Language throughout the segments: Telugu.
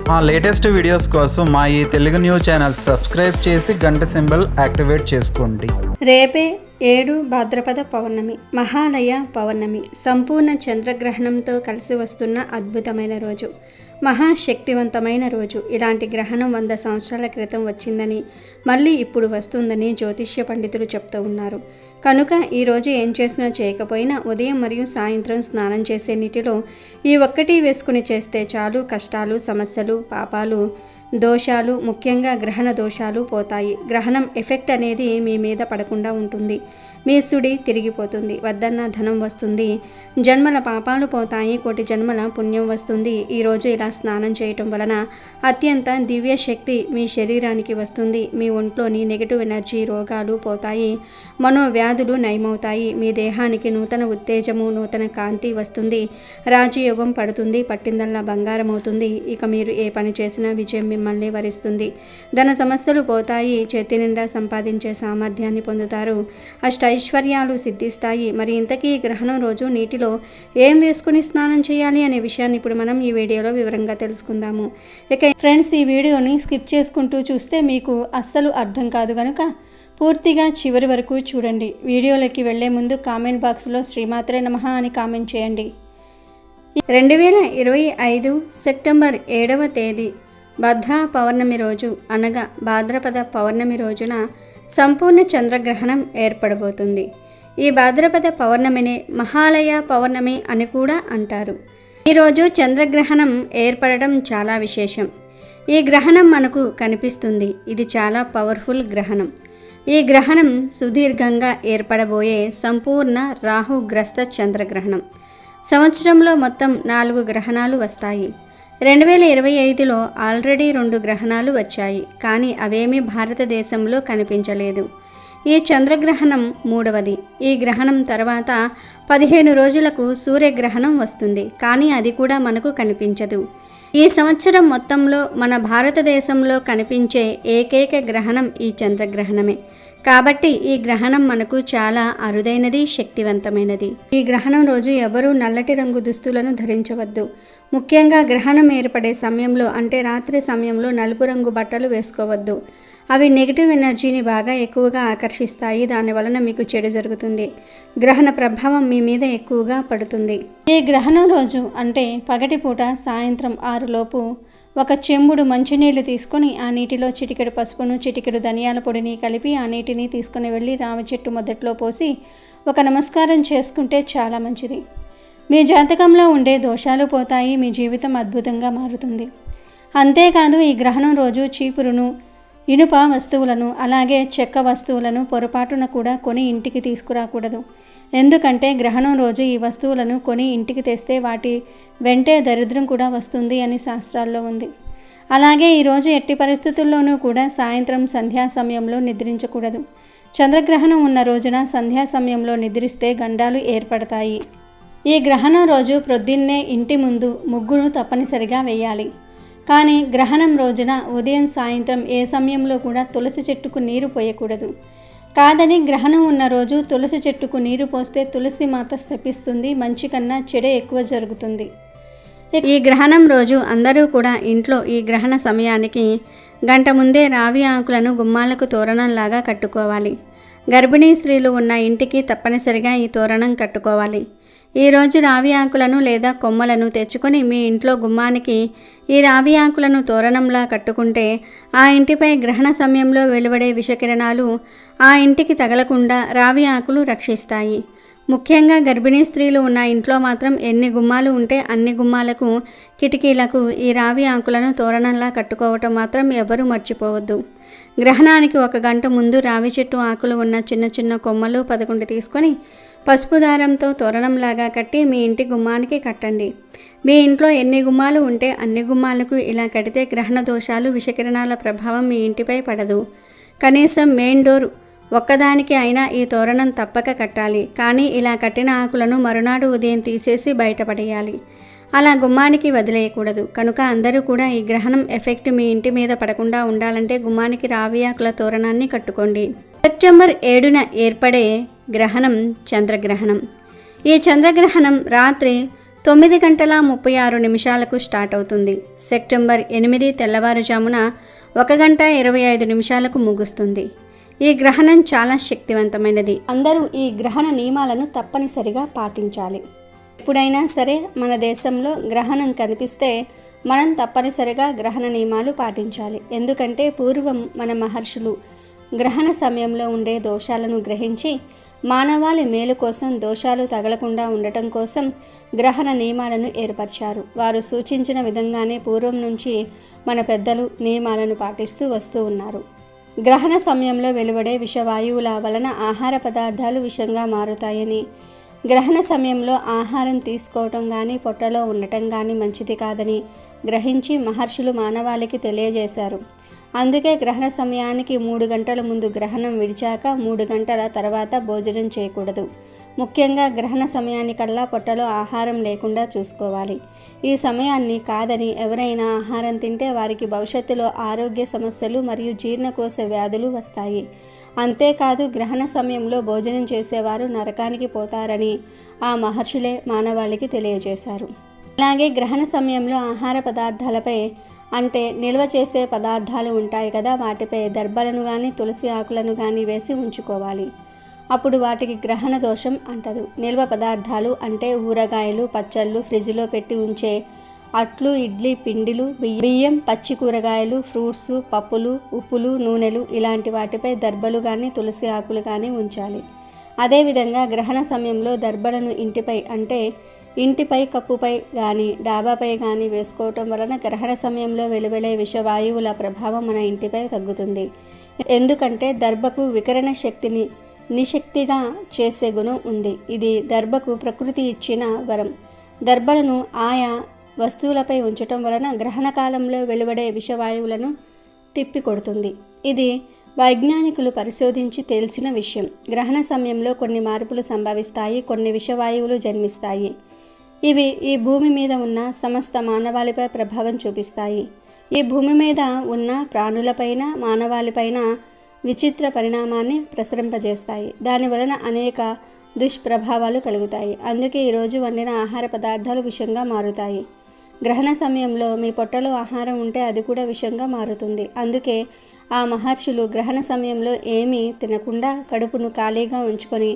మా లేటెస్ట్ వీడియోస్ కోసం మా ఈ తెలుగు న్యూస్ ఛానల్ సబ్స్క్రైబ్ చేసి గంట సింబల్ యాక్టివేట్ చేసుకోండి. రేపే 7 భాద్రపద పౌర్ణమి, మహాలయ పౌర్ణమి, సంపూర్ణ చంద్రగ్రహణంతో కలిసి వస్తున్న అద్భుతమైన రోజు, మహాశక్తివంతమైన రోజు. ఇలాంటి గ్రహణం 100 సంవత్సరాల క్రితం వచ్చిందని, మళ్ళీ ఇప్పుడు వస్తుందని జ్యోతిష్య పండితులు చెప్తూ ఉన్నారు. కనుక ఈరోజు ఏం చేసినా చేయకపోయినా ఉదయం మరియు సాయంత్రం స్నానం చేసే నీటిలో ఈ ఒక్కటి వేసుకుని చేస్తే చాలు, కష్టాలు, సమస్యలు, పాపాలు, దోషాలు, ముఖ్యంగా గ్రహణ దోషాలు పోతాయి. గ్రహణం ఎఫెక్ట్ అనేది మీ మీద పడకుండా ఉంటుంది. మీ సుడి తిరిగిపోతుంది, వద్దన్న ధనం వస్తుంది, జన్మల పాపాలు పోతాయి, కోటి జన్మల పుణ్యం వస్తుంది. ఈరోజు ఇలా స్నానం చేయటం వలన అత్యంత దివ్య శక్తి మీ శరీరానికి వస్తుంది. మీ ఒంట్లోని నెగటివ్ ఎనర్జీ, రోగాలు పోతాయి, మనోవ్యాధులు నయమవుతాయి. మీ దేహానికి నూతన ఉత్తేజము, నూతన కాంతి వస్తుంది, రాజయోగం పడుతుంది, పట్టిందల్లా బంగారం అవుతుంది. ఇక మీరు ఏ పని చేసినా విజయం మిమ్మల్ని వరిస్తుంది. ధన సమస్యలు పోతాయి, చేతి నిండా సంపాదించే సామర్థ్యాన్ని పొందుతారు, అష్టైశ్వర్యాలు సిద్ధిస్తాయి. మరి ఇంతకీ గ్రహణం రోజు నీటిలో ఏం వేసుకుని స్నానం చేయాలి అనే విషయాన్ని ఇప్పుడు మనం ఈ వీడియోలో వివరంగా తెలుసుకుందాము. ఇక ఫ్రెండ్స్, ఈ వీడియోని స్కిప్ చేసుకుంటూ చూస్తే మీకు అస్సలు అర్థం కాదు కనుక పూర్తిగా చివరి వరకు చూడండి. వీడియోలోకి వెళ్లే ముందు కామెంట్ బాక్స్లో శ్రీమాత్రే నమః అని కామెంట్ చేయండి. 2025 సెప్టెంబర్ 7వ తేదీ భద్రా పౌర్ణమి రోజు, అనగా భాద్రపద పౌర్ణమి రోజున సంపూర్ణ చంద్రగ్రహణం ఏర్పడబోతుంది. ఈ భాద్రపద పౌర్ణమిని మహాలయ పౌర్ణమి అని కూడా అంటారు. ఈరోజు చంద్రగ్రహణం ఏర్పడడం చాలా విశేషం. ఈ గ్రహణం మనకు కనిపిస్తుంది. ఇది చాలా పవర్ఫుల్ గ్రహణం. ఈ గ్రహణం సుదీర్ఘంగా ఏర్పడబోయే సంపూర్ణ రాహుగ్రస్త చంద్రగ్రహణం. సంవత్సరంలో మొత్తం 4 గ్రహణాలు వస్తాయి. 2025లో ఆల్రెడీ 2 గ్రహణాలు వచ్చాయి, కానీ అవేమీ భారతదేశంలో కనిపించలేదు. ఈ చంద్రగ్రహణం 3వది. ఈ గ్రహణం తర్వాత 15 రోజులకు సూర్యగ్రహణం వస్తుంది, కానీ అది కూడా మనకు కనిపించదు. ఈ సంవత్సరం మొత్తంలో మన భారతదేశంలో కనిపించే ఏకైక గ్రహణం ఈ చంద్రగ్రహణమే. కాబట్టి ఈ గ్రహణం మనకు చాలా అరుదైనది, శక్తివంతమైనది. ఈ గ్రహణం రోజు ఎవరూ నల్లటి రంగు దుస్తులను ధరించవద్దు. ముఖ్యంగా గ్రహణం ఏర్పడే సమయంలో, అంటే రాత్రి సమయంలో నలుపు రంగు బట్టలు వేసుకోవద్దు. అవి నెగిటివ్ ఎనర్జీని బాగా ఎక్కువగా ఆకర్షిస్తాయి. దాని వలన మీకు చెడు జరుగుతుంది. గ్రహణ ప్రభావం మీ మీద ఎక్కువగా పడుతుంది. ఈ గ్రహణం రోజు అంటే పగటిపూట సాయంత్రం 6 లోపు ఒక చెంబుడు మంచినీళ్లు తీసుకొని ఆ నీటిలో చిటికెడు పసుపును, చిటికెడు ధనియాల పొడిని కలిపి ఆ నీటిని తీసుకుని వెళ్ళి రావి చెట్టు మొదట్లో పోసి ఒక నమస్కారం చేసుకుంటే చాలా మంచిది. మీ జాతకంలో ఉండే దోషాలు పోతాయి, మీ జీవితం అద్భుతంగా మారుతుంది. అంతేకాదు ఈ గ్రహణం రోజు చీపురును, ఇనుప వస్తువులను, అలాగే చెక్క వస్తువులను పొరపాటున కూడా కొని ఇంటికి తీసుకురాకూడదు. ఎందుకంటే గ్రహణం రోజు ఈ వస్తువులను కొని ఇంటికి తెస్తే వాటి వెంటే దరిద్రం కూడా వస్తుంది అని శాస్త్రాల్లో ఉంది. అలాగే ఈరోజు ఎట్టి పరిస్థితుల్లోనూ కూడా సాయంత్రం సంధ్యా సమయంలో నిద్రించకూడదు. చంద్రగ్రహణం ఉన్న రోజున సంధ్యా సమయంలో నిద్రిస్తే గండాలు ఏర్పడతాయి. ఈ గ్రహణం రోజు ప్రొద్దున్నే ఇంటి ముందు ముగ్గును తప్పనిసరిగా వేయాలి. కానీ గ్రహణం రోజున ఉదయం సాయంత్రం ఏ సమయంలో కూడా తులసి చెట్టుకు నీరు పోయకూడదు. కాదని గ్రహణం ఉన్న రోజు తులసి చెట్టుకు నీరు పోస్తే తులసి మాత శపిస్తుంది, మంచి కన్నా చెడే ఎక్కువ జరుగుతుంది. ఈ గ్రహణం రోజు అందరూ కూడా ఇంట్లో ఈ గ్రహణ సమయానికి గంట ముందే రావి ఆకులను గుమ్మాలకు తోరణంలాగా కట్టుకోవాలి. గర్భిణీ స్త్రీలు ఉన్న ఇంటికి తప్పనిసరిగా ఈ తోరణం కట్టుకోవాలి. ఈరోజు రావి ఆకులను లేదా కొమ్మలను తెచ్చుకొని మీ ఇంట్లో గుమ్మానికి ఈ రావి ఆకులను తోరణంలా కట్టుకుంటే ఆ ఇంటిపై గ్రహణ సమయంలో వెలువడే విషకిరణాలు ఆ ఇంటికి తగలకుండా రావి ఆకులు రక్షిస్తాయి. ముఖ్యంగా గర్భిణీ స్త్రీలు ఉన్న ఇంట్లో మాత్రం ఎన్ని గుమ్మాలు ఉంటే అన్ని గుమ్మాలకు, కిటికీలకు ఈ రావి ఆకులను తోరణంలా కట్టుకోవటం మాత్రం ఎవరూ మర్చిపోవద్దు. గ్రహణానికి 1 గంట ముందు రావి చెట్టు ఆకులు ఉన్న చిన్న చిన్న కొమ్మలు 11 తీసుకొని పసుపు దారంతో తోరణంలాగా కట్టి మీ ఇంటి గుమ్మానికి కట్టండి. మీ ఇంట్లో ఎన్ని గుమ్మాలు ఉంటే అన్ని గుమ్మాలకు ఇలా కడితే గ్రహణ దోషాలు, విషకిరణాల ప్రభావం మీ ఇంటిపై పడదు. కనీసం మెయిన్ డోర్ ఒక్కదానికి అయినా ఈ తోరణం తప్పక కట్టాలి. కానీ ఇలా కట్టిన ఆకులను మరునాడు ఉదయం తీసేసి బయటపడేయాలి. అలా గుమ్మానికి వదిలేయకూడదు. కనుక అందరూ కూడా ఈ గ్రహణం ఎఫెక్ట్ మీ ఇంటి మీద పడకుండా ఉండాలంటే గుమ్మానికి రావి ఆకుల తోరణాన్ని కట్టుకోండి. సెప్టెంబర్ 7న ఏర్పడే గ్రహణం చంద్రగ్రహణం. ఈ చంద్రగ్రహణం రాత్రి 9:36 స్టార్ట్ అవుతుంది. సెప్టెంబర్ 8 తెల్లవారుజామున 1:25 ముగుస్తుంది. ఈ గ్రహణం చాలా శక్తివంతమైనది. అందరూ ఈ గ్రహణ నియమాలను తప్పనిసరిగా పాటించాలి. ఎప్పుడైనా సరే మన దేశంలో గ్రహణం కనిపిస్తే మనం తప్పనిసరిగా గ్రహణ నియమాలు పాటించాలి. ఎందుకంటే పూర్వం మన మహర్షులు గ్రహణ సమయంలో ఉండే దోషాలను గ్రహించి మానవాళి మేలు కోసం దోషాలు తగలకుండా ఉండటం కోసం గ్రహణ నియమాలను ఏర్పరిచారు. వారు సూచించిన విధంగానే పూర్వం నుంచి మన పెద్దలు నియమాలను పాటిస్తూ వస్తూ ఉన్నారు. గ్రహణ సమయంలో వెలువడే విషవాయువుల వలన ఆహార పదార్థాలు విషంగా మారుతాయని, గ్రహణ సమయంలో ఆహారం తీసుకోవటం కానీ పొట్టలో ఉండటం కానీ మంచిది కాదని గ్రహించి మహర్షులు మానవాళికి తెలియజేశారు. అందుకే గ్రహణ సమయానికి 3 గంటల ముందు గ్రహణం విడిచాక 3 గంటల తర్వాత భోజనం చేయకూడదు. ముఖ్యంగా గ్రహణ సమయానికల్లా పొట్టలో ఆహారం లేకుండా చూసుకోవాలి. ఈ సమయాన్ని కాదని ఎవరైనా ఆహారం తింటే వారికి భవిష్యత్తులో ఆరోగ్య సమస్యలు మరియు జీర్ణకోశ వ్యాధులు వస్తాయి. అంతేకాదు గ్రహణ సమయంలో భోజనం చేసేవారు నరకానికి పోతారని ఆ మహర్షులే మానవాళికి తెలియజేశారు. అలాగే గ్రహణ సమయంలో ఆహార పదార్థాలపై అంటే నిల్వ చేసే పదార్థాలు ఉంటాయి కదా, వాటిపై దర్భలను కానీ తులసి ఆకులను కానీ వేసి ఉంచుకోవాలి. అప్పుడు వాటికి గ్రహణ దోషం అంటదు. నిల్వ పదార్థాలు అంటే ఊరగాయలు, పచ్చళ్ళు, ఫ్రిడ్జ్లో పెట్టి ఉంచే అట్లు, ఇడ్లీ పిండిలు, బియ్యం, పచ్చి కూరగాయలు, ఫ్రూట్స్, పప్పులు, ఉప్పులు, నూనెలు ఇలాంటి వాటిపై దర్భలు కానీ తులసి ఆకులు కానీ ఉంచాలి. అదేవిధంగా గ్రహణ సమయంలో దర్భలను ఇంటిపై అంటే ఇంటిపై కప్పుపై కానీ డాబాపై కానీ వేసుకోవటం వలన గ్రహణ సమయంలో వెలువడే విషవాయువుల ప్రభావం మన ఇంటిపై తగ్గుతుంది. ఎందుకంటే దర్భకు వికరణ శక్తిని నిశక్తిగా చేసే గుణం ఉంది. ఇది దర్భకు ప్రకృతి ఇచ్చిన వరం. దర్భలను ఆయా వస్తువులపై ఉంచటం వలన గ్రహణ కాలంలో వెలువడే విషవాయువులను తిప్పికొడుతుంది. ఇది వైజ్ఞానికులు పరిశోధించి తెలిసిన విషయం. గ్రహణ సమయంలో కొన్ని మార్పులు సంభవిస్తాయి, కొన్ని విషవాయువులు జన్మిస్తాయి. ఇవి ఈ భూమి మీద ఉన్న సమస్త మానవాళిపై ప్రభావం చూపిస్తాయి. ఈ భూమి మీద ఉన్న ప్రాణులపైన, మానవాళిపైన విచిత్ర పరిణామాన్ని ప్రసరింపజేస్తాయి. దానివలన అనేక దుష్ప్రభావాలు కలుగుతాయి. అందుకే ఈరోజు వండిన ఆహార పదార్థాలు విషంగా మారుతాయి. గ్రహణ సమయంలో మీ పొట్టలో ఆహారం ఉంటే అది కూడా విషంగా మారుతుంది. అందుకే ఆ మహర్షులు గ్రహణ సమయంలో ఏమీ తినకుండా కడుపును ఖాళీగా ఉంచుకొని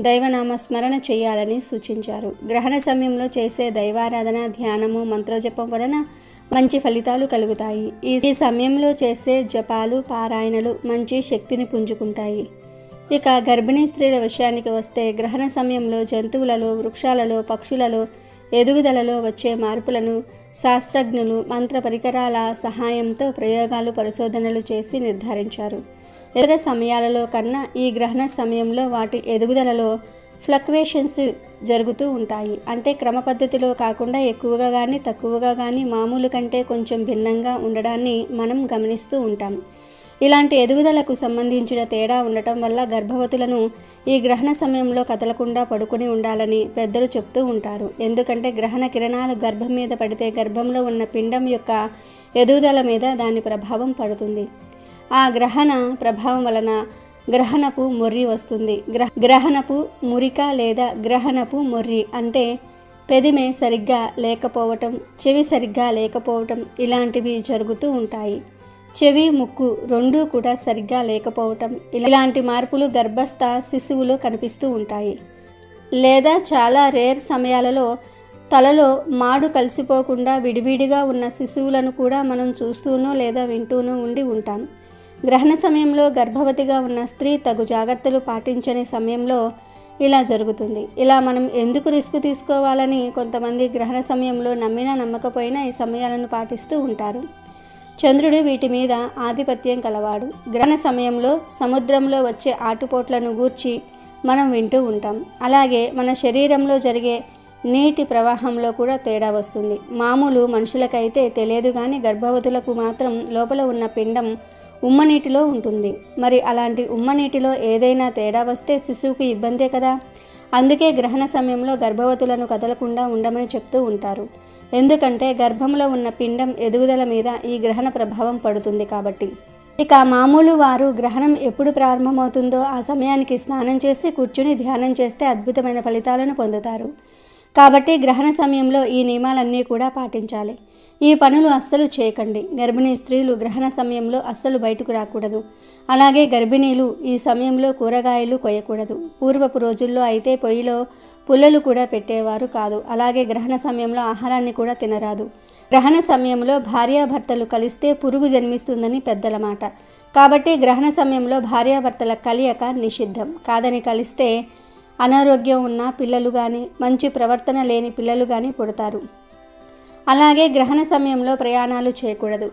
దైవనామ స్మరణ చేయాలని సూచించారు. గ్రహణ సమయంలో చేసే దైవారాధన, ధ్యానము, మంత్రజపం వలన మంచి ఫలితాలు కలుగుతాయి. ఈ సమయంలో చేసే జపాలు, పారాయణలు మంచి శక్తిని పుంజుకుంటాయి. ఇక గర్భిణీ స్త్రీల విషయానికి వస్తే గ్రహణ సమయంలో జంతువులలో, వృక్షాలలో, పక్షులలో ఎదుగుదలలో వచ్చే మార్పులను శాస్త్రజ్ఞులు మంత్ర పరికరాల సహాయంతో ప్రయోగాలు, పరిశోధనలు చేసి నిర్ధారించారు. ఇతర సమయాలలో కన్నా ఈ గ్రహణ సమయంలో వాటి ఎదుగుదలలో ఫ్లక్చువేషన్స్ జరుగుతూ ఉంటాయి. అంటే క్రమ పద్ధతిలో కాకుండా ఎక్కువగా కానీ తక్కువగా కానీ మామూలు కంటే కొంచెం భిన్నంగా ఉండడాన్ని మనం గమనిస్తూ ఉంటాం. ఇలాంటి ఎదుగుదలకు సంబంధించిన తేడా ఉండటం వల్ల గర్భవతులను ఈ గ్రహణ సమయంలో కదలకుండా పడుకొని ఉండాలని పెద్దలు చెప్తూ ఉంటారు. ఎందుకంటే గ్రహణ కిరణాలు గర్భం మీద పడితే గర్భంలో ఉన్న పిండం యొక్క ఎదుగుదల మీద దాని ప్రభావం పడుతుంది. ఆ గ్రహణ ప్రభావం వలన గ్రహణపు మొర్రి వస్తుంది. గ్రహణపు మురిక లేదా గ్రహణపు మొర్రి అంటే పెదిమే సరిగ్గా లేకపోవటం, చెవి సరిగ్గా లేకపోవటం ఇలాంటివి జరుగుతూ ఉంటాయి. చెవి, ముక్కు రెండూ కూడా సరిగ్గా లేకపోవటం ఇలాంటి మార్పులు గర్భస్థ శిశువులో కనిపిస్తూ ఉంటాయి. లేదా చాలా రేర్ సమయాలలో తలలో మాడు కలిసిపోకుండా విడివిడిగా ఉన్న శిశువులను కూడా మనం చూస్తూనో లేదా వింటూనో ఉండి ఉంటాం. గ్రహణ సమయంలో గర్భవతిగా ఉన్న స్త్రీ తగు జాగ్రత్తలు పాటించని సమయంలో ఇలా జరుగుతుంది. ఇలా మనం ఎందుకు రిస్క్ తీసుకోవాలని కొంతమంది గ్రహణ సమయంలో నమ్మినా నమ్మకపోయినా ఈ సమయాలను పాటిస్తూ ఉంటారు. చంద్రుడు వీటి మీద ఆధిపత్యం కలవాడు. గ్రహణ సమయంలో సముద్రంలో వచ్చే ఆటుపోట్లను గూర్చి మనం వింటూ ఉంటాం. అలాగే మన శరీరంలో జరిగే నీటి ప్రవాహంలో కూడా తేడా వస్తుంది. మామూలు మనుషులకైతే తెలియదు కానీ గర్భవతులకు మాత్రం లోపల ఉన్న పిండం ఉమ్మనీటిలో ఉంటుంది. మరి అలాంటి ఉమ్మనీటిలో ఏదైనా తేడా వస్తే శిశువుకి ఇబ్బందే కదా. అందుకే గ్రహణ సమయంలో గర్భవతులను కదలకుండా ఉండమని చెప్తూ ఉంటారు. ఎందుకంటే గర్భంలో ఉన్న పిండం ఎదుగుదల మీద ఈ గ్రహణ ప్రభావం పడుతుంది కాబట్టి. ఇక మామూలు వారు గ్రహణం ఎప్పుడు ప్రారంభమవుతుందో ఆ సమయానికి స్నానం చేసి కూర్చుని ధ్యానం చేస్తే అద్భుతమైన ఫలితాలను పొందుతారు. కాబట్టి గ్రహణ సమయంలో ఈ నియమాలన్నీ కూడా పాటించాలి. ఈ పనులు అస్సలు చేయకండి. గర్భిణీ స్త్రీలు గ్రహణ సమయంలో అస్సలు బయటకు రాకూడదు. అలాగే గర్భిణీలు ఈ సమయంలో కూరగాయలు కొయ్యకూడదు. పూర్వపు రోజుల్లో అయితే పొయ్యిలో పుల్లలు కూడా పెట్టేవారు కాదు. అలాగే గ్రహణ సమయంలో ఆహారాన్ని కూడా తినరాదు. గ్రహణ సమయంలో భార్యాభర్తలు కలిస్తే పురుగు జన్మిస్తుందని పెద్దల మాట. కాబట్టి గ్రహణ సమయంలో భార్యాభర్తల కలయిక నిషిద్ధం. కాదని కలిస్తే అనారోగ్యం ఉన్న పిల్లలు కానీ, మంచి ప్రవర్తన లేని పిల్లలు కానీ పుడతారు. అలాగే గ్రహణ సమయంలో ప్రయాణాలు చేయకూడదు.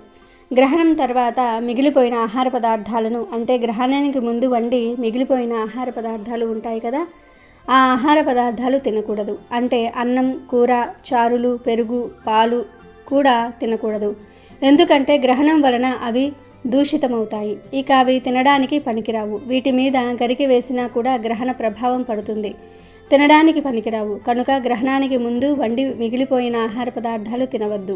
గ్రహణం తర్వాత మిగిలిపోయిన ఆహార పదార్థాలను, అంటే గ్రహణానికి ముందు వండి మిగిలిపోయిన ఆహార పదార్థాలు ఉంటాయి కదా, ఆ ఆహార పదార్థాలు తినకూడదు. అంటే అన్నం, కూర, చారులు, పెరుగు, పాలు కూడా తినకూడదు. ఎందుకంటే గ్రహణం వలన అవి దూషితమవుతాయి. ఇక అవి తినడానికి పనికిరావు. వీటి మీద గరిక వేసినా కూడా గ్రహణ ప్రభావం పడుతుంది. తినడానికి పనికిరావు. కనుక గ్రహణానికి ముందు వండి మిగిలిపోయిన ఆహార పదార్థాలు తినవద్దు.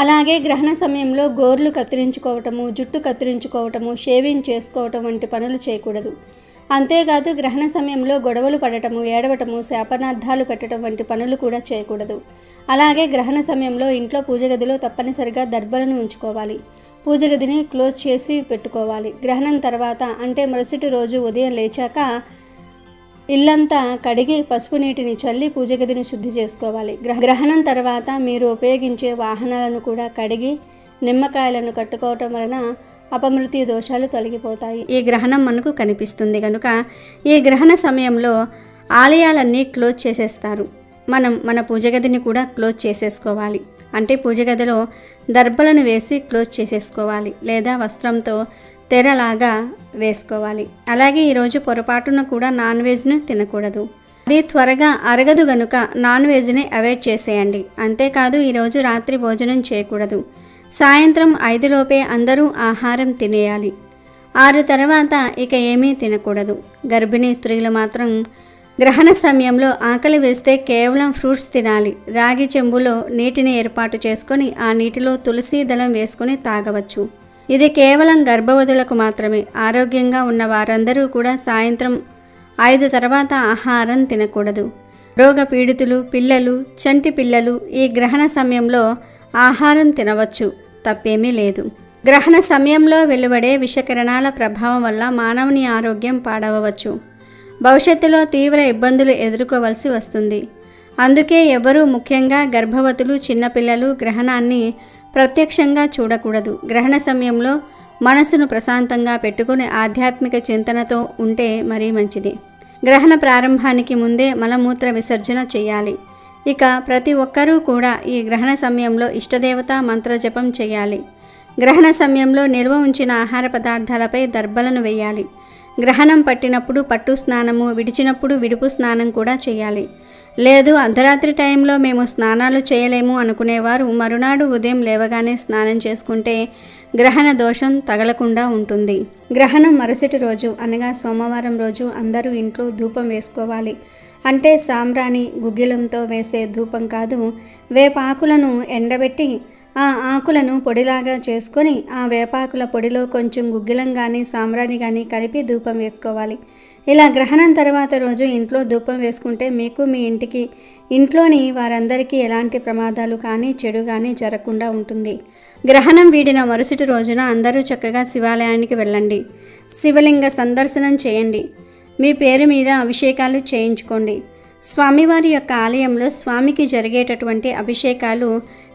అలాగే గ్రహణ సమయంలో గోర్లు కత్తిరించుకోవటము, జుట్టు కత్తిరించుకోవటము, షేవింగ్ చేసుకోవటం వంటి పనులు చేయకూడదు. అంతేకాదు గ్రహణ సమయంలో గొడవలు పడటము, ఏడవటము, శాపనార్థాలు పెట్టడం వంటి పనులు కూడా చేయకూడదు. అలాగే గ్రహణ సమయంలో ఇంట్లో పూజ గదిలో తప్పనిసరిగా దర్బలను ఉంచుకోవాలి. పూజ గదిని క్లోజ్ చేసి పెట్టుకోవాలి. గ్రహణం తర్వాత అంటే మరుసటి రోజు ఉదయం లేచాక ఇల్లంతా కడిగి పసుపు నీటిని చల్లి పూజ గదిని శుద్ధి చేసుకోవాలి. గ్రహణం తర్వాత మీరు ఉపయోగించే వాహనాలను కూడా కడిగి నిమ్మకాయలను కట్టుకోవటం వలన అపమృత్యు దోషాలు తొలగిపోతాయి. ఈ గ్రహణం మనకు కనిపిస్తుంది కనుక ఈ గ్రహణ సమయంలో ఆలయాలన్నీ క్లోజ్ చేసేస్తారు. మనం మన పూజ గదిని కూడా క్లోజ్ చేసేసుకోవాలి. అంటే పూజ గదిలో దర్బలను వేసి క్లోజ్ చేసేసుకోవాలి, లేదా వస్త్రంతో తెరలాగా వేసుకోవాలి. అలాగే ఈరోజు పొరపాటున కూడా నాన్ వెజ్ను తినకూడదు. అది త్వరగా అరగదు గనుక నాన్ వెజ్ని అవాయిడ్ చేసేయండి. అంతేకాదు ఈరోజు రాత్రి భోజనం చేయకూడదు. సాయంత్రం 5 లోపే అందరూ ఆహారం తినేయాలి. 6 తర్వాత ఇక ఏమీ తినకూడదు. గర్భిణీ స్త్రీలు మాత్రం గ్రహణ సమయంలో ఆకలి వేస్తే కేవలం ఫ్రూట్స్ తినాలి. రాగి చెంబులో నీటిని ఏర్పాటు చేసుకొని ఆ నీటిలో తులసి దళం వేసుకొని తాగవచ్చు. ఇది కేవలం గర్భవతులకు మాత్రమే. ఆరోగ్యంగా ఉన్న వారందరూ కూడా సాయంత్రం 5 తర్వాత ఆహారం తినకూడదు. రోగ పీడితులు, పిల్లలు, చంటి పిల్లలు ఈ గ్రహణ సమయంలో ఆహారం తినవచ్చు, తప్పేమీ లేదు. గ్రహణ సమయంలో వెలువడే విషకిరణాల ప్రభావం వల్ల మానవుని ఆరోగ్యం పాడవవచ్చు. భవిష్యత్తులో తీవ్ర ఇబ్బందులు ఎదుర్కోవలసి వస్తుంది. అందుకే ఎవరూ, ముఖ్యంగా గర్భవతులు, చిన్నపిల్లలు గ్రహణాన్ని ప్రత్యక్షంగా చూడకూడదు. గ్రహణ సమయంలో మనసును ప్రశాంతంగా పెట్టుకుని ఆధ్యాత్మిక చింతనతో ఉంటే మరీ మంచిది. గ్రహణ ప్రారంభానికి ముందే మలమూత్ర విసర్జన చేయాలి. ఇక ప్రతి ఒక్కరూ కూడా ఈ గ్రహణ సమయంలో ఇష్టదేవత మంత్ర జపం చేయాలి. గ్రహణ సమయంలో నిల్వ ఉంచిన ఆహార పదార్థాలపై దర్బలను వేయాలి. గ్రహణం పట్టినప్పుడు పట్టు స్నానము, విడిచినప్పుడు విడుపు స్నానం కూడా చేయాలి. లేదు అర్ధరాత్రి టైంలో మేము స్నానాలు చేయలేము అనుకునేవారు మరునాడు ఉదయం లేవగానే స్నానం చేసుకుంటే గ్రహణ దోషం తగలకుండా ఉంటుంది. గ్రహణం మరుసటి రోజు అనగా సోమవారం రోజు అందరూ ఇంట్లో ధూపం వేసుకోవాలి. అంటే సాంబ్రాణి గుగ్గిలంతో వేసే ధూపం కాదు. వేపాకులను ఎండబెట్టి ఆ ఆకులను పొడిలాగా చేసుకొని ఆ వేపాకుల పొడిలో కొంచెం గుగ్గిలం కానీ సాంబ్రాణి కానీ కలిపి ధూపం వేసుకోవాలి. ఇలా గ్రహణం తర్వాత రోజు ఇంట్లో ధూపం వేసుకుంటే మీకు, మీ ఇంట్లోని వారందరికీ ఎలాంటి ప్రమాదాలు కానీ చెడు కానీ జరగకుండా ఉంటుంది. గ్రహణం వీడిన మరుసటి రోజున అందరూ చక్కగా శివాలయానికి వెళ్ళండి. శివలింగ సందర్శనం చేయండి. మీ పేరు మీద అభిషేకాలు చేయించుకోండి. స్వామివారి యొక్క ఆలయంలో స్వామికి జరిగేటటువంటి అభిషేకాలు,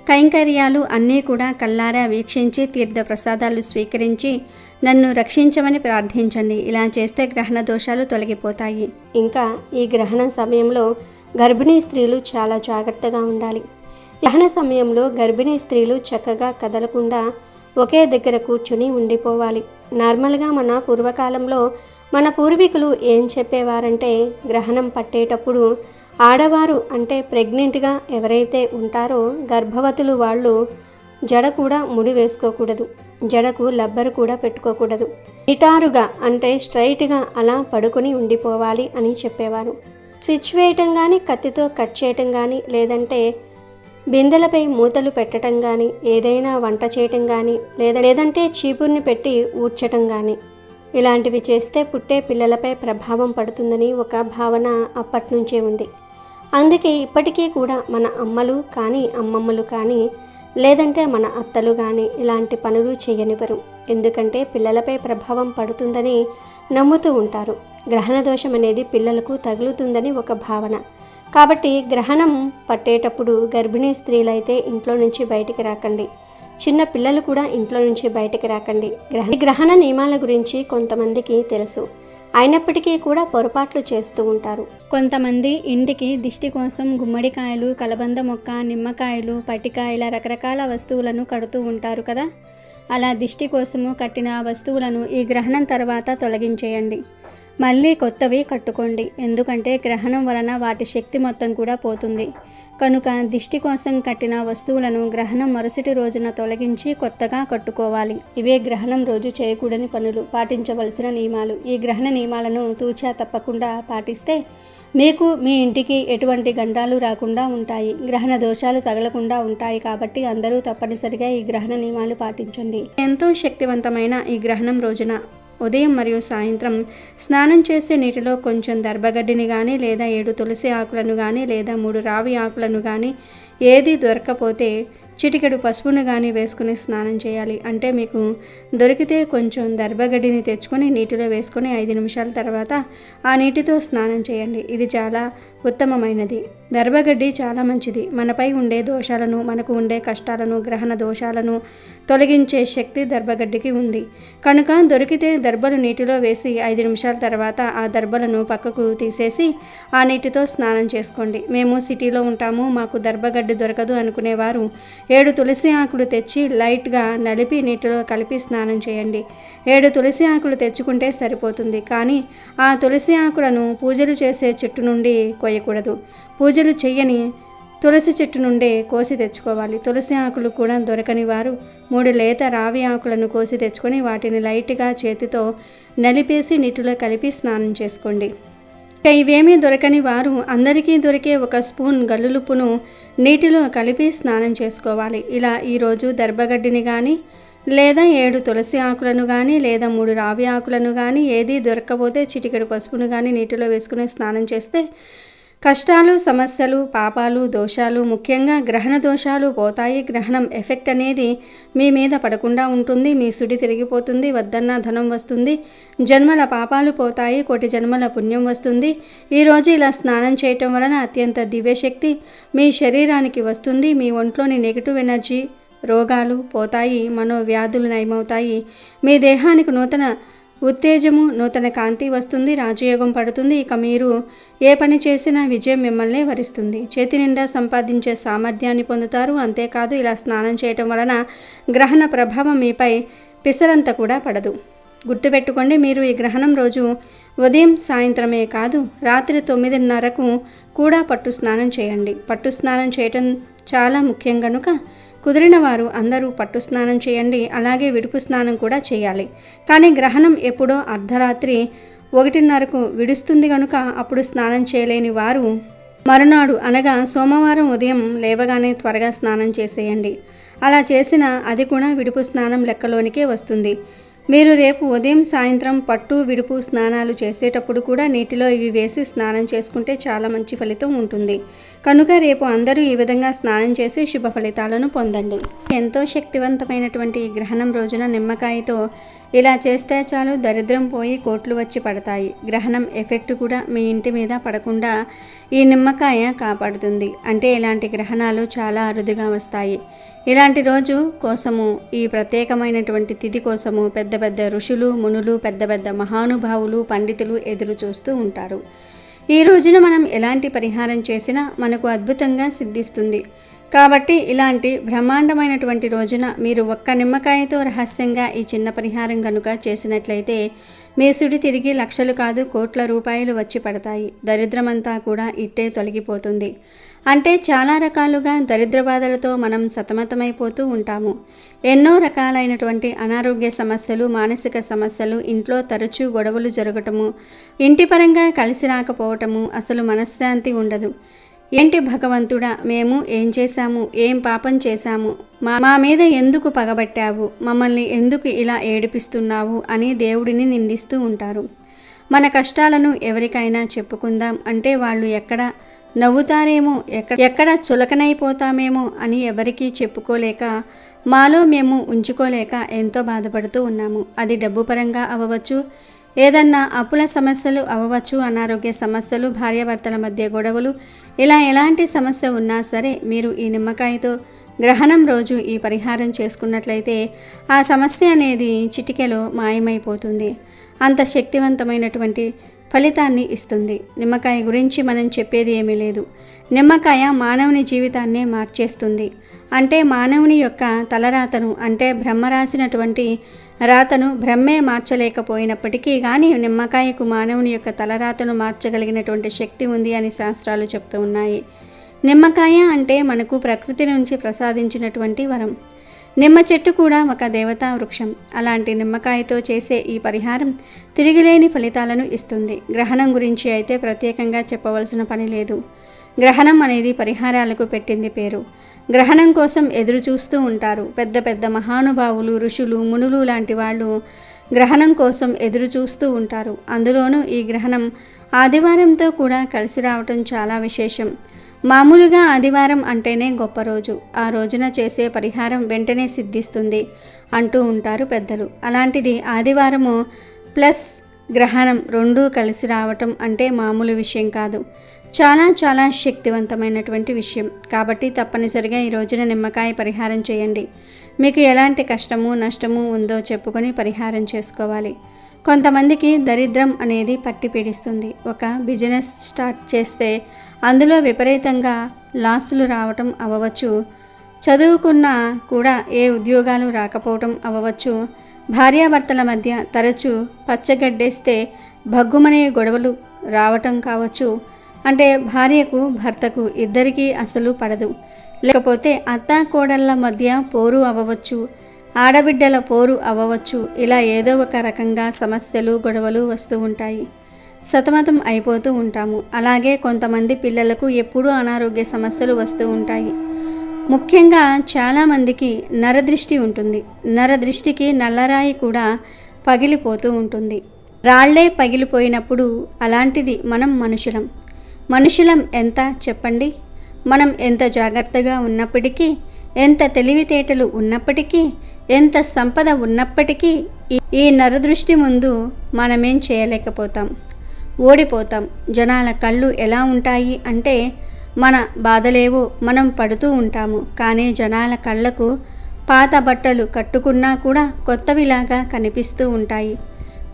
కైంకర్యాలు అన్నీ కూడా కల్లారా వీక్షించి తీర్థ ప్రసాదాలు స్వీకరించి నన్ను రక్షించమని ప్రార్థించండి. ఇలా చేస్తే గ్రహణ దోషాలు తొలగిపోతాయి. ఇంకా ఈ గ్రహణ సమయంలో గర్భిణీ స్త్రీలు చాలా జాగ్రత్తగా ఉండాలి. గ్రహణ సమయంలో గర్భిణీ స్త్రీలు చక్కగా కదలకుండా ఒకే దగ్గర కూర్చుని ఉండిపోవాలి. నార్మల్గా మన పూర్వకాలంలో మన పూర్వీకులు ఏం చెప్పేవారంటే, గ్రహణం పట్టేటప్పుడు ఆడవారు అంటే ప్రెగ్నెంట్గా ఎవరైతే ఉంటారో గర్భవతులు వాళ్ళు జడ కూడా ముడి వేసుకోకూడదు, జడకు లబ్బరు కూడా పెట్టుకోకూడదు. నిటారుగా అంటే స్ట్రైట్గా అలా పడుకొని ఉండిపోవాలి అని చెప్పేవారు. స్విచ్ వేయటం కానీ, కత్తితో కట్ చేయటం కానీ, లేదంటే బిందెలపై మూతలు పెట్టడం కానీ, ఏదైనా వంట చేయటం కానీ, లేదంటే చీపుర్ని పెట్టి ఊడ్చటం కానీ, ఇలాంటివి చేస్తే పుట్టే పిల్లలపై ప్రభావం పడుతుందని ఒక భావన అప్పటి నుంచే ఉంది. అందుకే ఇప్పటికీ కూడా మన అమ్మలు కానీ అమ్మమ్మలు కానీ లేదంటే మన అత్తలు కానీ ఇలాంటి పనులు చేయనివ్వరు. ఎందుకంటే పిల్లలపై ప్రభావం పడుతుందని నమ్ముతూ ఉంటారు. గ్రహణ దోషం అనేది పిల్లలకు తగులుతుందని ఒక భావన. కాబట్టి గ్రహణం పట్టేటప్పుడు గర్భిణీ స్త్రీలైతే ఇంట్లో నుంచి బయటికి రాకండి. చిన్న పిల్లలు కూడా ఇంట్లో నుంచి బయటికి రాకండి. గ్రహణ నియమాల గురించి కొంతమందికి తెలుసు, అయినప్పటికీ కూడా పొరపాట్లు చేస్తూ ఉంటారు. కొంతమంది ఇంటికి దిష్టి కోసం గుమ్మడికాయలు, కలబంద మొక్క, నిమ్మకాయలు, పట్టికాయల రకరకాల వస్తువులను కడుతూ ఉంటారు కదా. అలా దిష్టి కోసము కట్టిన వస్తువులను ఈ గ్రహణం తర్వాత తొలగించేయండి. మళ్ళీ కొత్తవి కట్టుకోండి. ఎందుకంటే గ్రహణం వలన వాటి శక్తి మొత్తం కూడా పోతుంది. కనుక దిష్టి కోసం కట్టిన వస్తువులను గ్రహణం మరుసటి రోజున తొలగించి కొత్తగా కట్టుకోవాలి. ఇవే గ్రహణం రోజు చేయకూడని పనులు, పాటించవలసిన నియమాలు. ఈ గ్రహణ నియమాలను తూచా తప్పకుండా పాటిస్తే మీకు మీ ఇంటికి ఎటువంటి గండాలు రాకుండా ఉంటాయి, గ్రహణ దోషాలు తగలకుండా ఉంటాయి. కాబట్టి అందరూ తప్పనిసరిగా ఈ గ్రహణ నియమాలు పాటించండి. ఎంతో శక్తివంతమైన ఈ గ్రహణం రోజున ఉదయం మరియు సాయంత్రం స్నానం చేసే నీటిలో కొంచెం దర్భగడ్డిని కానీ లేదా 7 తులసి ఆకులను కానీ లేదా 3 రావి ఆకులను కానీ ఏది దొరకకపోతే చిటికెడు పసుపును కానీ వేసుకుని స్నానం చేయాలి. అంటే మీకు దొరికితే కొంచెం దర్భగడ్డిని తెచ్చుకొని నీటిలో వేసుకొని 5 నిమిషాల తర్వాత ఆ నీటితో స్నానం చేయండి. ఇది చాలా ఉత్తమమైనది. దర్భగడ్డి చాలా మంచిది. మనపై ఉండే దోషాలను, మనకు ఉండే కష్టాలను, గ్రహణ దోషాలను తొలగించే శక్తి దర్భగడ్డికి ఉంది. కనుక దొరికితే దర్భలు నీటిలో వేసి 5 నిమిషాల తర్వాత ఆ దర్భలను పక్కకు తీసేసి ఆ నీటితో స్నానం చేసుకోండి. మేము సిటీలో ఉంటాము, మాకు దర్భగడ్డి దొరకదు అనుకునేవారు 7 తులసి ఆకులు తెచ్చి లైట్గా నలిపి నీటిలో కలిపి స్నానం చేయండి. 7 తులసి ఆకులు తెచ్చుకుంటే సరిపోతుంది. కానీ ఆ తులసి ఆకులను పూజలు చేసే చెట్టు నుండి కోయకూడదు. పూజలు చెయ్యని తులసి చెట్టు నుండే కోసి తెచ్చుకోవాలి. తులసి ఆకులు కూడా దొరకని వారు 3 లేత రావి ఆకులను కోసి తెచ్చుకొని వాటిని లైట్గా చేతితో నలిపేసి నీటిలో కలిపి స్నానం చేసుకోండి. ఇవేమీ దొరకని వారు అందరికీ దొరికే 1 స్పూన్ గల్లులుప్పును నీటిలో కలిపి స్నానం చేసుకోవాలి. ఇలా ఈరోజు దర్భగడ్డిని కానీ లేదా 7 తులసి ఆకులను కానీ లేదా 3 రావి ఆకులను కానీ ఏది దొరక్కపోతే చిటికెడు పసుపును కానీ నీటిలో వేసుకుని స్నానం చేస్తే కష్టాలు, సమస్యలు, పాపాలు, దోషాలు, ముఖ్యంగా గ్రహణ దోషాలు పోతాయి. గ్రహణం ఎఫెక్ట్ అనేది మీ మీద పడకుండా ఉంటుంది. మీ సుడి తిరిగిపోతుంది. వద్దన్న ధనం వస్తుంది. జన్మల పాపాలు పోతాయి. 1 జన్మల పుణ్యం వస్తుంది. ఈరోజు ఇలా స్నానం చేయటం వలన అత్యంత దివ్యశక్తి మీ శరీరానికి వస్తుంది. మీ ఒంట్లోని నెగిటివ్ ఎనర్జీ, రోగాలు పోతాయి. మనోవ్యాధులు నయమవుతాయి. మీ దేహానికి నూతన ఉత్తేజము, నూతన కాంతి వస్తుంది. రాజయోగం పడుతుంది. ఇక మీరు ఏ పని చేసినా విజయం మిమ్మల్ని వరిస్తుంది. చేతి నిండా సంపాదించే సామర్థ్యాన్ని పొందుతారు. అంతేకాదు ఇలా స్నానం చేయటం వలన గ్రహణ ప్రభావం మీపై పిసరంత కూడా పడదు. గుర్తుపెట్టుకోండి, మీరు ఈ గ్రహణం రోజు ఉదయం సాయంత్రమే కాదు రాత్రి 9:30కు కూడా పట్టు స్నానం చేయండి. పట్టు స్నానం చేయటం చాలా ముఖ్యం కనుక కుదిరిన వారు అందరూ పట్టు స్నానం చేయండి. అలాగే విడుపు స్నానం కూడా చేయాలి. కానీ గ్రహణం ఎప్పుడో అర్ధరాత్రి 1:30కు విడుస్తుంది కనుక అప్పుడు స్నానం చేయలేని వారు మరునాడు అనగా సోమవారం ఉదయం లేవగానే త్వరగా స్నానం చేసేయండి. అలా చేసిన అది కూడా విడుపు స్నానం లెక్కలోనికే వస్తుంది. మీరు రేపు ఉదయం సాయంత్రం పట్టు విడుపు స్నానాలు చేసేటప్పుడు కూడా నీటిలో ఇవి వేసి స్నానం చేసుకుంటే చాలా మంచి ఫలితం ఉంటుంది. కనుక రేపు అందరూ ఈ విధంగా స్నానం చేసి శుభ ఫలితాలను పొందండి. ఎంతో శక్తివంతమైనటువంటి ఈ గ్రహణం రోజున నిమ్మకాయతో ఇలా చేస్తే చాలు దరిద్రం పోయి కోట్లు వచ్చి పడతాయి. గ్రహణం ఎఫెక్ట్ కూడా మీ ఇంటి మీద పడకుండా ఈ నిమ్మకాయ కాపాడుతుంది. అంటే ఇలాంటి గ్రహణాలు చాలా అరుదుగా వస్తాయి. ఇలాంటి రోజు కోసము, ఈ ప్రత్యేకమైనటువంటి తిథి కోసము పెద్ద పెద్ద ఋషులు, మునులు, పెద్ద పెద్ద మహానుభావులు, పండితులు ఎదురు చూస్తూ ఉంటారు. ఈ రోజున మనం ఎలాంటి పరిహారం చేసినా మనకు అద్భుతంగా సిద్ధిస్తుంది. కాబట్టి ఇలాంటి బ్రహ్మాండమైనటువంటి రోజున మీరు 1 నిమ్మకాయతో రహస్యంగా ఈ చిన్న పరిహారం కనుక చేసినట్లయితే మీ సుడి తిరిగి లక్షలు కాదు కోట్ల రూపాయలు వచ్చి పడతాయి. దరిద్రమంతా కూడా ఇట్టే తొలగిపోతుంది. అంటే చాలా రకాలుగా దరిద్ర బాధలతో మనం సతమతమైపోతూ ఉంటాము. ఎన్నో రకాలైనటువంటి అనారోగ్య సమస్యలు, మానసిక సమస్యలు, ఇంట్లో తరచూ గొడవలు జరగటము, ఇంటి పరంగా కలిసి రాకపోవటము, అసలు మనశ్శాంతి ఉండదు. ఏంటి భగవంతుడా, మేము ఏం చేశాము, ఏం పాపం చేశాము, మా మీద ఎందుకు పగబట్టావు, మమ్మల్ని ఎందుకు ఇలా ఏడిపిస్తున్నావు అని దేవుడిని నిందిస్తూ ఉంటారు. మన కష్టాలను ఎవరికైనా చెప్పుకుందాం అంటే వాళ్ళు ఎక్కడ నవ్వుతారేమో, ఎక్కడ చులకనైపోతామేమో అని ఎవరికీ చెప్పుకోలేక, మాలో మేము ఉంచుకోలేక ఎంతో బాధపడుతూ ఉన్నాము. అది డబ్బు పరంగా అవ్వవచ్చు, ఏదన్నా అప్పుల సమస్యలు అవ్వవచ్చు, అనారోగ్య సమస్యలు, భార్యాభర్తల మధ్య గొడవలు, ఇలా ఎలాంటి సమస్య ఉన్నా సరే మీరు ఈ నిమ్మకాయతో గ్రహణం రోజు ఈ పరిహారం చేసుకున్నట్లయితే ఆ సమస్య అనేది చిటికెలో మాయమైపోతుంది. అంత శక్తివంతమైనటువంటి ఫలితాన్ని ఇస్తుంది. నిమ్మకాయ గురించి మనం చెప్పేది ఏమీ లేదు. నిమ్మకాయ మానవుని జీవితాన్నే మార్చేస్తుంది. అంటే మానవుని యొక్క తలరాతను, అంటే బ్రహ్మ రాసినటువంటి రాతను బ్రహ్మే మార్చలేకపోయినప్పటికీ కానీ నిమ్మకాయకు మానవుని యొక్క తలరాతను మార్చగలిగినటువంటి శక్తి ఉంది అని శాస్త్రాలు చెప్తూ ఉన్నాయి. నిమ్మకాయ అంటే మనకు ప్రకృతి నుంచి ప్రసాదించినటువంటి వరం. నిమ్మ చెట్టు కూడా ఒక దేవతా వృక్షం. అలాంటి నిమ్మకాయతో చేసే ఈ పరిహారం తిరిగిలేని ఫలితాలను ఇస్తుంది. గ్రహణం గురించి అయితే ప్రత్యేకంగా చెప్పవలసిన పని లేదు. గ్రహణం అనేది పరిహారాలకు పెట్టింది పేరు. గ్రహణం కోసం ఎదురు చూస్తూ ఉంటారు పెద్ద పెద్ద మహానుభావులు, ఋషులు, మునులు లాంటి వాళ్ళు గ్రహణం కోసం ఎదురు చూస్తూ ఉంటారు. అందులోనూ ఈ గ్రహణం ఆదివారంతో కూడా కలిసి రావటం చాలా విశేషం. మామూలుగా ఆదివారం అంటేనే గొప్ప రోజు. ఆ రోజున చేసే పరిహారం వెంటనే సిద్ధిస్తుంది అంటూ ఉంటారు పెద్దలు. అలాంటిది ఆదివారము ప్లస్ గ్రహణం రెండూ కలిసి రావటం అంటే మామూలు విషయం కాదు. చాలా చాలా శక్తివంతమైనటువంటి విషయం. కాబట్టి తప్పనిసరిగా ఈ రోజున నిమ్మకాయ పరిహారం చేయండి. మీకు ఎలాంటి కష్టము నష్టము ఉందో చెప్పుకొని పరిహారం చేసుకోవాలి. కొంతమందికి దరిద్రం అనేది పట్టి పీడిస్తుంది. ఒక బిజినెస్ స్టార్ట్ చేస్తే అందులో విపరీతంగా లాసులు రావటం అవ్వవచ్చు. చదువుకున్నా కూడా ఏ ఉద్యోగాలు రాకపోవటం అవ్వవచ్చు. భార్యాభర్తల మధ్య తరచూ పచ్చగడ్డేస్తే భగ్గుమనే గొడవలు రావటం కావచ్చు. అంటే భార్యకు భర్తకు ఇద్దరికీ అసలు పడదు. లేకపోతే అత్తా కోడళ్ళ మధ్య పోరు అవ్వవచ్చు, ఆడబిడ్డల పోరు అవ్వవచ్చు. ఇలా ఏదో ఒక రకంగా సమస్యలు గొడవలు వస్తూ ఉంటాయి. సతమతం అయిపోతూ ఉంటాము. అలాగే కొంతమంది పిల్లలకు ఎప్పుడూ అనారోగ్య సమస్యలు వస్తూ ఉంటాయి. ముఖ్యంగా చాలామందికి నరదృష్టి ఉంటుంది. నరదృష్టికి నల్లరాయి కూడా పగిలిపోతూ ఉంటుంది. రాళ్లే పగిలిపోయినప్పుడు అలాంటిది మనం మనుషులం ఎంత చెప్పండి. మనం ఎంత జాగ్రత్తగా ఉన్నప్పటికీ, ఎంత తెలివితేటలు ఉన్నప్పటికీ, ఎంత సంపద ఉన్నప్పటికీ ఈ నరదృష్టి ముందు మనమేం చేయలేకపోతాం, ఓడిపోతాం. జనాల కళ్ళు ఎలా ఉంటాయి అంటే మన బాధలేవో మనం పడుతూ ఉంటాము. కానీ జనాల కళ్ళకు పాత బట్టలు కట్టుకున్నా కూడా కొత్తవిలాగా కనిపిస్తూ ఉంటాయి.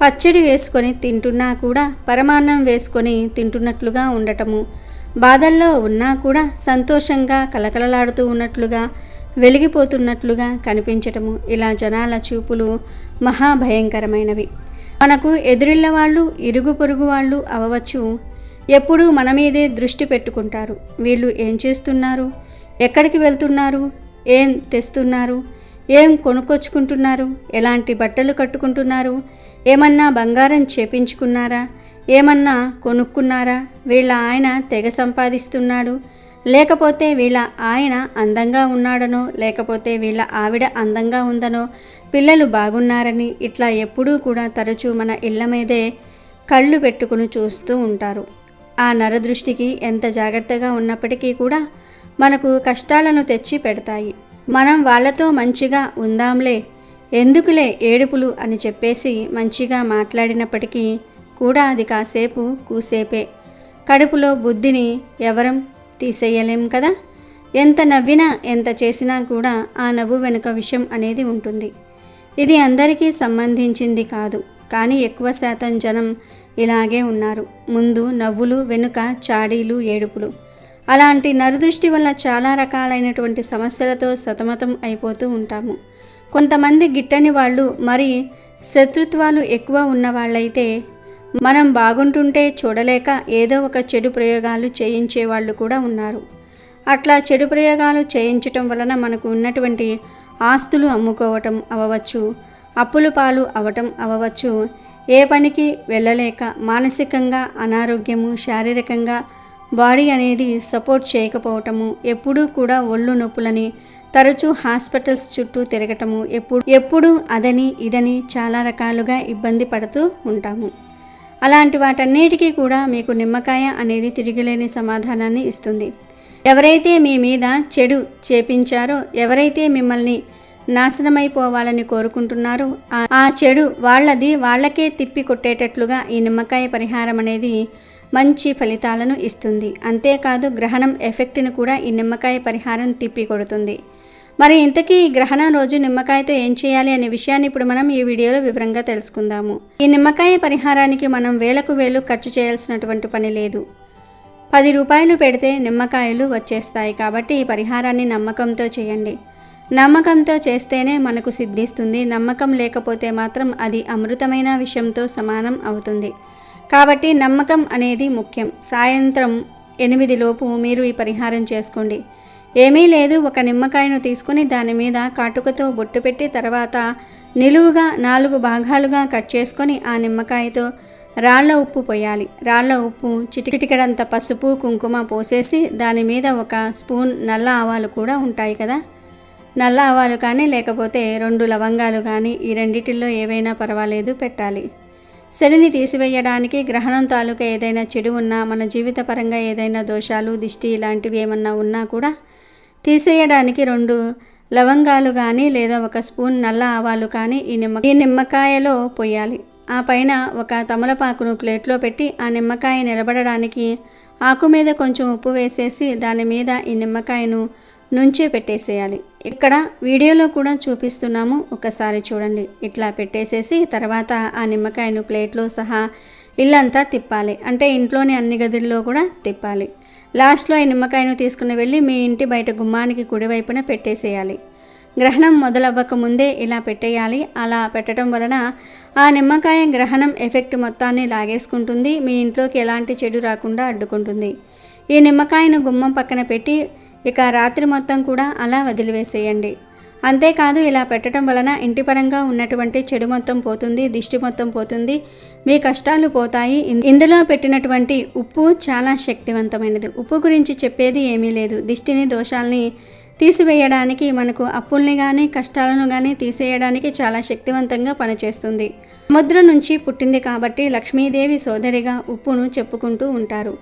పచ్చడి వేసుకొని తింటున్నా కూడా పరమాన్నం వేసుకొని తింటున్నట్లుగా ఉండటము, బాధల్లో ఉన్నా కూడా సంతోషంగా కలకలలాడుతూ ఉన్నట్లుగా, వెలిగిపోతున్నట్లుగా కనిపించటము. ఇలా జనాల చూపులు మహాభయంకరమైనవి. మనకు ఎదురిళ్ళ వాళ్ళు, ఇరుగు పొరుగు వాళ్ళు అవ్వచ్చు. ఎప్పుడూ మన మీదే దృష్టి పెట్టుకుంటారు. వీళ్ళు ఏం చేస్తున్నారు, ఎక్కడికి వెళ్తున్నారు, ఏం తెస్తున్నారు, ఏం కొనుక్కొచ్చుకుంటున్నారు, ఎలాంటి బట్టలు కట్టుకుంటున్నారు, ఏమన్నా బంగారం చేపించుకున్నారా, ఏమన్నా కొనుక్కున్నారా, వీళ్ళ ఆయన తెగ సంపాదిస్తున్నాడు, లేకపోతే వీళ్ళ ఆయన అందంగా ఉన్నాడనో, లేకపోతే వీళ్ళ ఆవిడ అందంగా ఉందనో, పిల్లలు బాగున్నారని, ఇట్లా ఎప్పుడూ కూడా తరచూ మన ఇళ్ళ మీదే కళ్ళు పెట్టుకుని చూస్తూ ఉంటారు. ఆ నరదృష్టికి ఎంత జాగ్రత్తగా ఉన్నప్పటికీ కూడా మనకు కష్టాలను తెచ్చి పెడతాయి. మనం వాళ్ళతో మంచిగా ఉందాంలే, ఎందుకులే ఏడుపులు అని చెప్పేసి మంచిగా మాట్లాడినప్పటికీ కూడా అది కాసేపు కూసేపే. కడుపులో బుద్ధిని ఎవరం తీసేయలేం కదా. ఎంత నవ్వినా ఎంత చేసినా కూడా ఆ నవ్వు వెనుక విషయం అనేది ఉంటుంది. ఇది అందరికీ సంబంధించింది కాదు, కానీ ఎక్కువ శాతం జనం ఇలాగే ఉన్నారు. ముందు నవ్వులు, వెనుక చాడీలు, ఏడుపులు. అలాంటి నరదృష్టి వల్ల చాలా రకాలైనటువంటి సమస్యలతో సతమతం అయిపోతూ ఉంటాము. కొంతమంది గిట్టని వాళ్ళు, మరి శత్రుత్వాలు ఎక్కువ ఉన్న వాళ్ళైతే మనం బాగుంటుంటే చూడలేక ఏదో ఒక చెడు ప్రయోగాలు చేయించే వాళ్ళు కూడా ఉన్నారు. అట్లా చెడు ప్రయోగాలు చేయించటం వలన మనకు ఉన్నటువంటి ఆస్తులు అమ్ముకోవటం అవ్వవచ్చు, అప్పుల పాలు అవటం అవ్వవచ్చు, ఏ పనికి వెళ్ళలేక మానసికంగా అనారోగ్యము, శారీరకంగా బాడీ అనేది సపోర్ట్ చేయకపోవటము, ఎప్పుడూ కూడా ఒళ్ళు నొప్పులని తరచూ హాస్పిటల్స్ చుట్టూ తిరగటము, ఎప్పుడు అదని ఇదని చాలా రకాలుగా ఇబ్బంది పడుతూ ఉంటాము. అలాంటి వాటన్నిటికీ కూడా మీకు నిమ్మకాయ అనేది తిరిగిలేని సమాధానాన్ని ఇస్తుంది. ఎవరైతే మీ మీద చెడు చేపించారో, ఎవరైతే మిమ్మల్ని నాశనమైపోవాలని కోరుకుంటున్నారో ఆ చెడు వాళ్ళకే తిప్పి కొట్టేటట్లుగా ఈ నిమ్మకాయ పరిహారం అనేది మంచి ఫలితాలను ఇస్తుంది. అంతేకాదు గ్రహణం ఎఫెక్ట్ని కూడా ఈ నిమ్మకాయ పరిహారం తిప్పి కొడుతుంది. మరి ఇంతకీ ఈ గ్రహణం రోజు నిమ్మకాయతో ఏం చేయాలి అనే విషయాన్ని ఇప్పుడు మనం ఈ వీడియోలో వివరంగా తెలుసుకుందాము. ఈ నిమ్మకాయ పరిహారానికి మనం వేలకు వేలు ఖర్చు చేయాల్సినటువంటి పని లేదు. 10 రూపాయలు పెడితే నిమ్మకాయలు వచ్చేస్తాయి. కాబట్టి ఈ పరిహారాన్ని నమ్మకంతో చేయండి. నమ్మకంతో చేస్తేనే మనకు సిద్ధిస్తుంది. నమ్మకం లేకపోతే మాత్రం అది అమృతమైన విషయంతో సమానం అవుతుంది. కాబట్టి నమ్మకం అనేది ముఖ్యం. సాయంత్రం 8 లోపు మీరు ఈ పరిహారం చేసుకోండి. ఏమీ లేదు, ఒక నిమ్మకాయను తీసుకుని దాని మీద కాటుకతో బొట్టు పెట్టి తర్వాత నిలువుగా 4 భాగాలుగా కట్ చేసుకొని ఆ నిమ్మకాయతో రాళ్ల ఉప్పు పోయాలి. రాళ్ల ఉప్పు, చిటికెడంత పసుపు కుంకుమ పోసేసి దాని మీద 1 స్పూన్ నల్ల ఆవాలు కూడా ఉంటాయి కదా, నల్ల ఆవాలు కానీ లేకపోతే 2 లవంగాలు కానీ, ఈ రెండిటిల్లో ఏవైనా పర్వాలేదు పెట్టాలి. శనిని తీసివేయడానికి, గ్రహణం తాలూకా ఏదైనా చెడు ఉన్నా, మన జీవిత పరంగా ఏదైనా దోషాలు దిష్టి ఇలాంటివి ఏమన్నా ఉన్నా కూడా తీసేయడానికి 2 లవంగాలు కానీ లేదా 1 స్పూన్ నల్ల ఆవాలు కానీ ఈ నిమ్మకాయలో పోయాలి. ఆ పైన 1 తమలపాకును ప్లేట్లో పెట్టి ఆ నిమ్మకాయ నిలబడడానికి ఆకు మీద కొంచెం ఉప్పు వేసేసి దాని మీద ఈ నిమ్మకాయను నుంచే పెట్టేసేయాలి. ఇక్కడ వీడియోలో కూడా చూపిస్తున్నాము, ఒకసారి చూడండి. ఇట్లా పెట్టేసేసి తర్వాత ఆ నిమ్మకాయను ప్లేట్లో సహా ఇల్లంతా తిప్పాలి. అంటే ఇంట్లోని అన్ని గదుల్లో కూడా తిప్పాలి. లాస్ట్లో ఈ నిమ్మకాయను తీసుకుని వెళ్ళి మీ ఇంటి బయట గుమ్మానికి కుడివైపున పెట్టేసేయాలి. గ్రహణం మొదలవ్వక ముందే ఇలా పెట్టేయాలి. అలా పెట్టడం వలన ఆ నిమ్మకాయ గ్రహణం ఎఫెక్ట్ మొత్తాన్ని లాగేసుకుంటుంది. మీ ఇంట్లోకి ఎలాంటి చెడు రాకుండా అడ్డుకుంటుంది. ఈ నిమ్మకాయను గుమ్మం పక్కన పెట్టి ఇక రాత్రి మొత్తం కూడా అలా వదిలివేసేయండి. అంతేకాదు ఇలా పెట్టడం వలన ఇంటి పరంగా ఉన్నటువంటి చెడు మొత్తం పోతుంది, దిష్టి మొత్తం పోతుంది, మీ కష్టాలు పోతాయి. ఇందులో పెట్టినటువంటి ఉప్పు చాలా శక్తివంతమైనది. ఉప్పు గురించి చెప్పేది ఏమీ లేదు. దిష్టిని దోషాలని తీసివేయడానికి, మనకు అప్పుల్ని కానీ కష్టాలను కానీ తీసేయడానికి చాలా శక్తివంతంగా పనిచేస్తుంది. సముద్రం నుంచి పుట్టింది కాబట్టి లక్ష్మీదేవి సోదరిగా ఉప్పును చెప్పుకుంటూ ఉంటారు.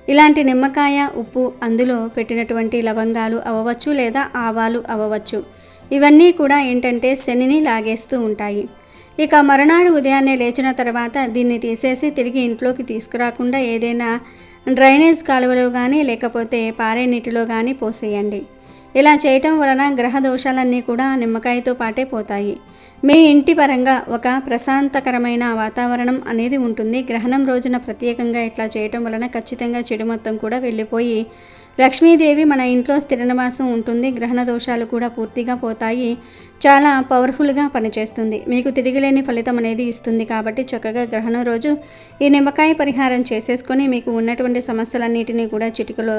ఇలాంటి నిమ్మకాయ, ఉప్పు, అందులో పెట్టినటువంటి లవంగాలు అవ్వచ్చు లేదా ఆవాలు అవ్వచ్చు, ఇవన్నీ కూడా ఏంటంటే శనిని లాగేస్తూ ఉంటాయి. ఇక మరునాడు ఉదయాన్నే లేచిన తర్వాత దీన్ని తీసేసి తిరిగి ఇంట్లోకి తీసుకురాకుండా ఏదైనా డ్రైనేజ్ కాలువలో కానీ లేకపోతే పారే నీటిలో కానీ పోసేయండి. ఇలా చేయటం వలన గ్రహ దోషాలన్నీ కూడా నిమ్మకాయతో పాటే పోతాయి. మీ ఇంటి పరంగా ఒక ప్రశాంతకరమైన వాతావరణం అనేది ఉంటుంది. గ్రహణం రోజున ప్రత్యేకంగా ఇట్లా చేయటం వలన ఖచ్చితంగా చెడు మొత్తం కూడా వెళ్ళిపోయి లక్ష్మీదేవి మన ఇంట్లో స్థిర నివాసం ఉంటుంది. గ్రహణ దోషాలు కూడా పూర్తిగా పోతాయి. చాలా పవర్ఫుల్గా పనిచేస్తుంది. మీకు తిరిగిలేని ఫలితం అనేది ఇస్తుంది. కాబట్టి చక్కగా గ్రహణం రోజు ఈ నిమ్మకాయ పరిహారం చేసేసుకొని మీకు ఉన్నటువంటి సమస్యలన్నిటినీ కూడా చిటికలో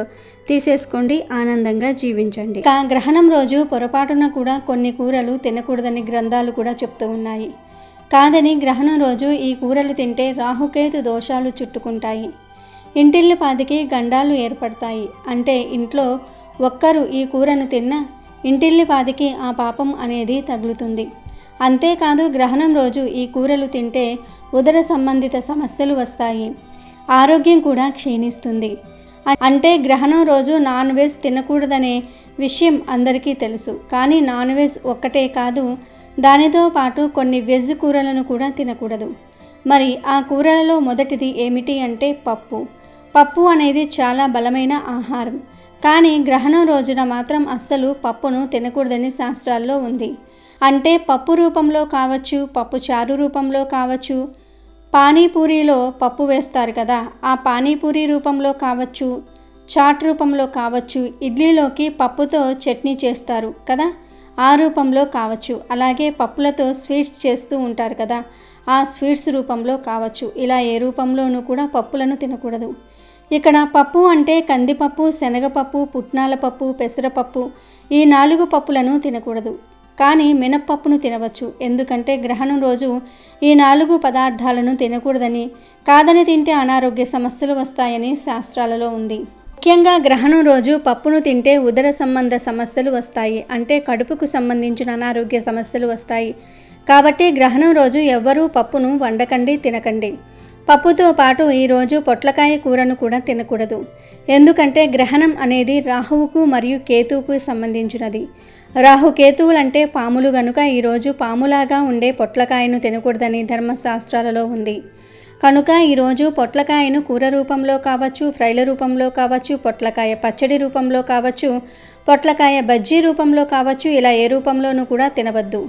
తీసేసుకోండి. ఆనందంగా జీవించండి. గ్రహణం రోజు పొరపాటున కూడా కొన్ని కూరలు తినకూడదని గ్రంథాలు కూడా చెప్తూ ఉన్నాయి. కాదని గ్రహణం రోజు ఈ కూరలు తింటే రాహుకేతు దోషాలు చుట్టుకుంటాయి. ఇంటిల్లిపాదికి గండాలు ఏర్పడతాయి. అంటే ఇంట్లో ఒక్కరు ఈ కూరను తిన్నా ఇంటిల్లిపాదికి ఆ పాపం అనేది తగులుతుంది. అంతేకాదు గ్రహణం రోజు ఈ కూరలు తింటే ఉదర సంబంధిత సమస్యలు వస్తాయి. ఆరోగ్యం కూడా క్షీణిస్తుంది. అంటే గ్రహణం రోజు నాన్ వెజ్ తినకూడదనే విషయం అందరికీ తెలుసు. కానీ నాన్ వెజ్ ఒక్కటే కాదు, దానితో పాటు కొన్ని వెజ్ కూరలను కూడా తినకూడదు. మరి ఆ కూరలలో మొదటిది ఏమిటి అంటే పప్పు. పప్పు అనేది చాలా బలమైన ఆహారం. కానీ గ్రహణం రోజున మాత్రం అస్సలు పప్పును తినకూడదని శాస్త్రాల్లో ఉంది. అంటే పప్పు రూపంలో కావచ్చు, పప్పు చారు రూపంలో కావచ్చు, పానీపూరిలో పప్పు వేస్తారు కదా, ఆ పానీపూరి రూపంలో కావచ్చు, చాట్ రూపంలో కావచ్చు, ఇడ్లీలోకి పప్పుతో చట్నీ చేస్తారు కదా, ఆ రూపంలో కావచ్చు, అలాగే పప్పులతో స్వీట్స్ చేస్తూ ఉంటారు కదా, ఆ స్వీట్స్ రూపంలో కావచ్చు. ఇలా ఏ రూపంలోనూ కూడా పప్పులను తినకూడదు. ఇక్కడ పప్పు అంటే కందిపప్పు, శనగపప్పు, పుట్నాల పప్పు, పెసరపప్పు, ఈ 4 పప్పులను తినకూడదు. కానీ మినప్పప్పును తినవచ్చు. ఎందుకంటే గ్రహణం రోజు ఈ 4 పదార్థాలను తినకూడదని, కాదని తింటే అనారోగ్య సమస్యలు వస్తాయని శాస్త్రాలలో ఉంది. ముఖ్యంగా గ్రహణం రోజు పప్పును తింటే ఉదర సంబంధ సమస్యలు వస్తాయి. అంటే కడుపుకు సంబంధించిన అనారోగ్య సమస్యలు వస్తాయి. కాబట్టి గ్రహణం రోజు ఎవ్వరూ పప్పును వండకండి, తినకండి. పప్పుతో పాటు ఈరోజు పొట్లకాయ కూరను కూడా తినకూడదు. ఎందుకంటే గ్రహణం అనేది రాహువుకు మరియు కేతువుకు సంబంధించినది. రాహుకేతువులంటే పాములు గనుక ఈరోజు పాములాగా ఉండే పొట్లకాయను తినకూడదని ధర్మశాస్త్రాలలో ఉంది. కనుక ఈరోజు పొట్లకాయను కూర రూపంలో కావచ్చు, ఫ్రైల రూపంలో కావచ్చు, పొట్లకాయ పచ్చడి రూపంలో కావచ్చు, పొట్లకాయ బజ్జీ రూపంలో కావచ్చు, ఇలా ఏ రూపంలోనూ కూడా తినవద్దు.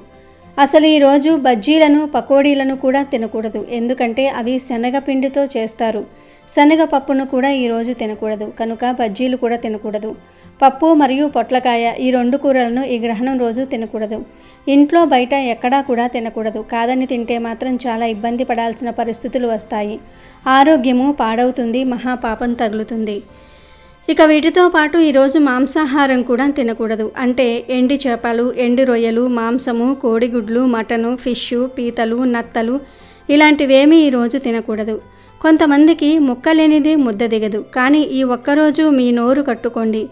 అసలు ఈరోజు బజ్జీలను పకోడీలను కూడా తినకూడదు. ఎందుకంటే అవి శనగపిండితో చేస్తారు. శనగపప్పును కూడా ఈరోజు తినకూడదు. కనుక బజ్జీలు కూడా తినకూడదు. పప్పు మరియు పొట్లకాయ ఈ 2 కూరలను ఈ గ్రహణం రోజు తినకూడదు. ఇంట్లో బయట ఎక్కడా కూడా తినకూడదు. కాదని తింటే మాత్రం చాలా ఇబ్బంది పడాల్సిన పరిస్థితులు వస్తాయి. ఆరోగ్యము పాడవుతుంది, మహాపాపం తగులుతుంది. ఇక వీటితో పాటు ఈరోజు మాంసాహారం కూడా తినకూడదు. అంటే ఎండి చేపలు, ఎండి రొయ్యలు, మాంసము, కోడిగుడ్లు, మటను, ఫిష్, పీతలు, నత్తలు ఇలాంటివేమీ ఈరోజు తినకూడదు. కొంతమందికి ముక్కలేనిది ముద్ద దిగదు. కానీ ఈ ఒక్కరోజు మీ నోరు కట్టుకోండి,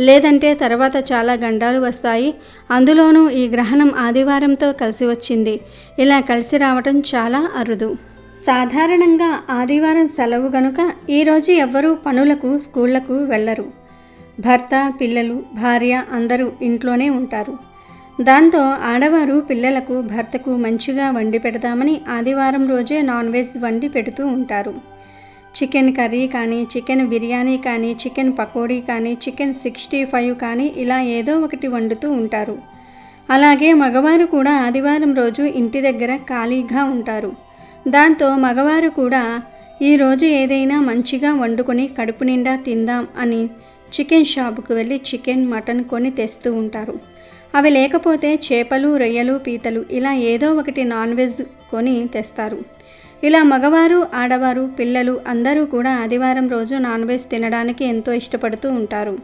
లేదంటే తర్వాత చాలా గండాలు వస్తాయి. అందులోనూ ఈ గ్రహణం ఆదివారంతో కలిసి వచ్చింది. ఇలా కలిసి రావటం చాలా అరుదు. సాధారణంగా ఆదివారం సెలవు గనుక ఈరోజు ఎవ్వరూ పనులకు, స్కూళ్లకు వెళ్ళరు. భర్త, పిల్లలు, భార్య అందరూ ఇంట్లోనే ఉంటారు. దాంతో ఆడవారు పిల్లలకు, భర్తకు మంచిగా వండి పెడదామని ఆదివారం రోజే నాన్ వెజ్ వండి పెడుతూ ఉంటారు. చికెన్ కర్రీ కానీ, చికెన్ బిర్యానీ కానీ, చికెన్ పకోడీ కానీ, చికెన్ 65 కానీ ఇలా ఏదో ఒకటి వండుతూ ఉంటారు. అలాగే మగవారు కూడా ఆదివారం రోజు ఇంటి దగ్గర ఖాళీగా ఉంటారు. దాంతో మగవారు కూడా ఈరోజు ఏదైనా మంచిగా వండుకొని కడుపు నిండా తిందాం అని చికెన్ షాపుకు వెళ్ళి చికెన్, మటన్ కొని తెస్తూ ఉంటారు. అవి లేకపోతే చేపలు, రొయ్యలు, పీతలు ఇలా ఏదో ఒకటి నాన్ వెజ్ కొని తెస్తారు. ఇలా మగవారు, ఆడవారు, పిల్లలు అందరూ కూడా ఆదివారం రోజు నాన్ వెజ్ తినడానికి ఎంతో ఇష్టపడుతూ ఉంటారు.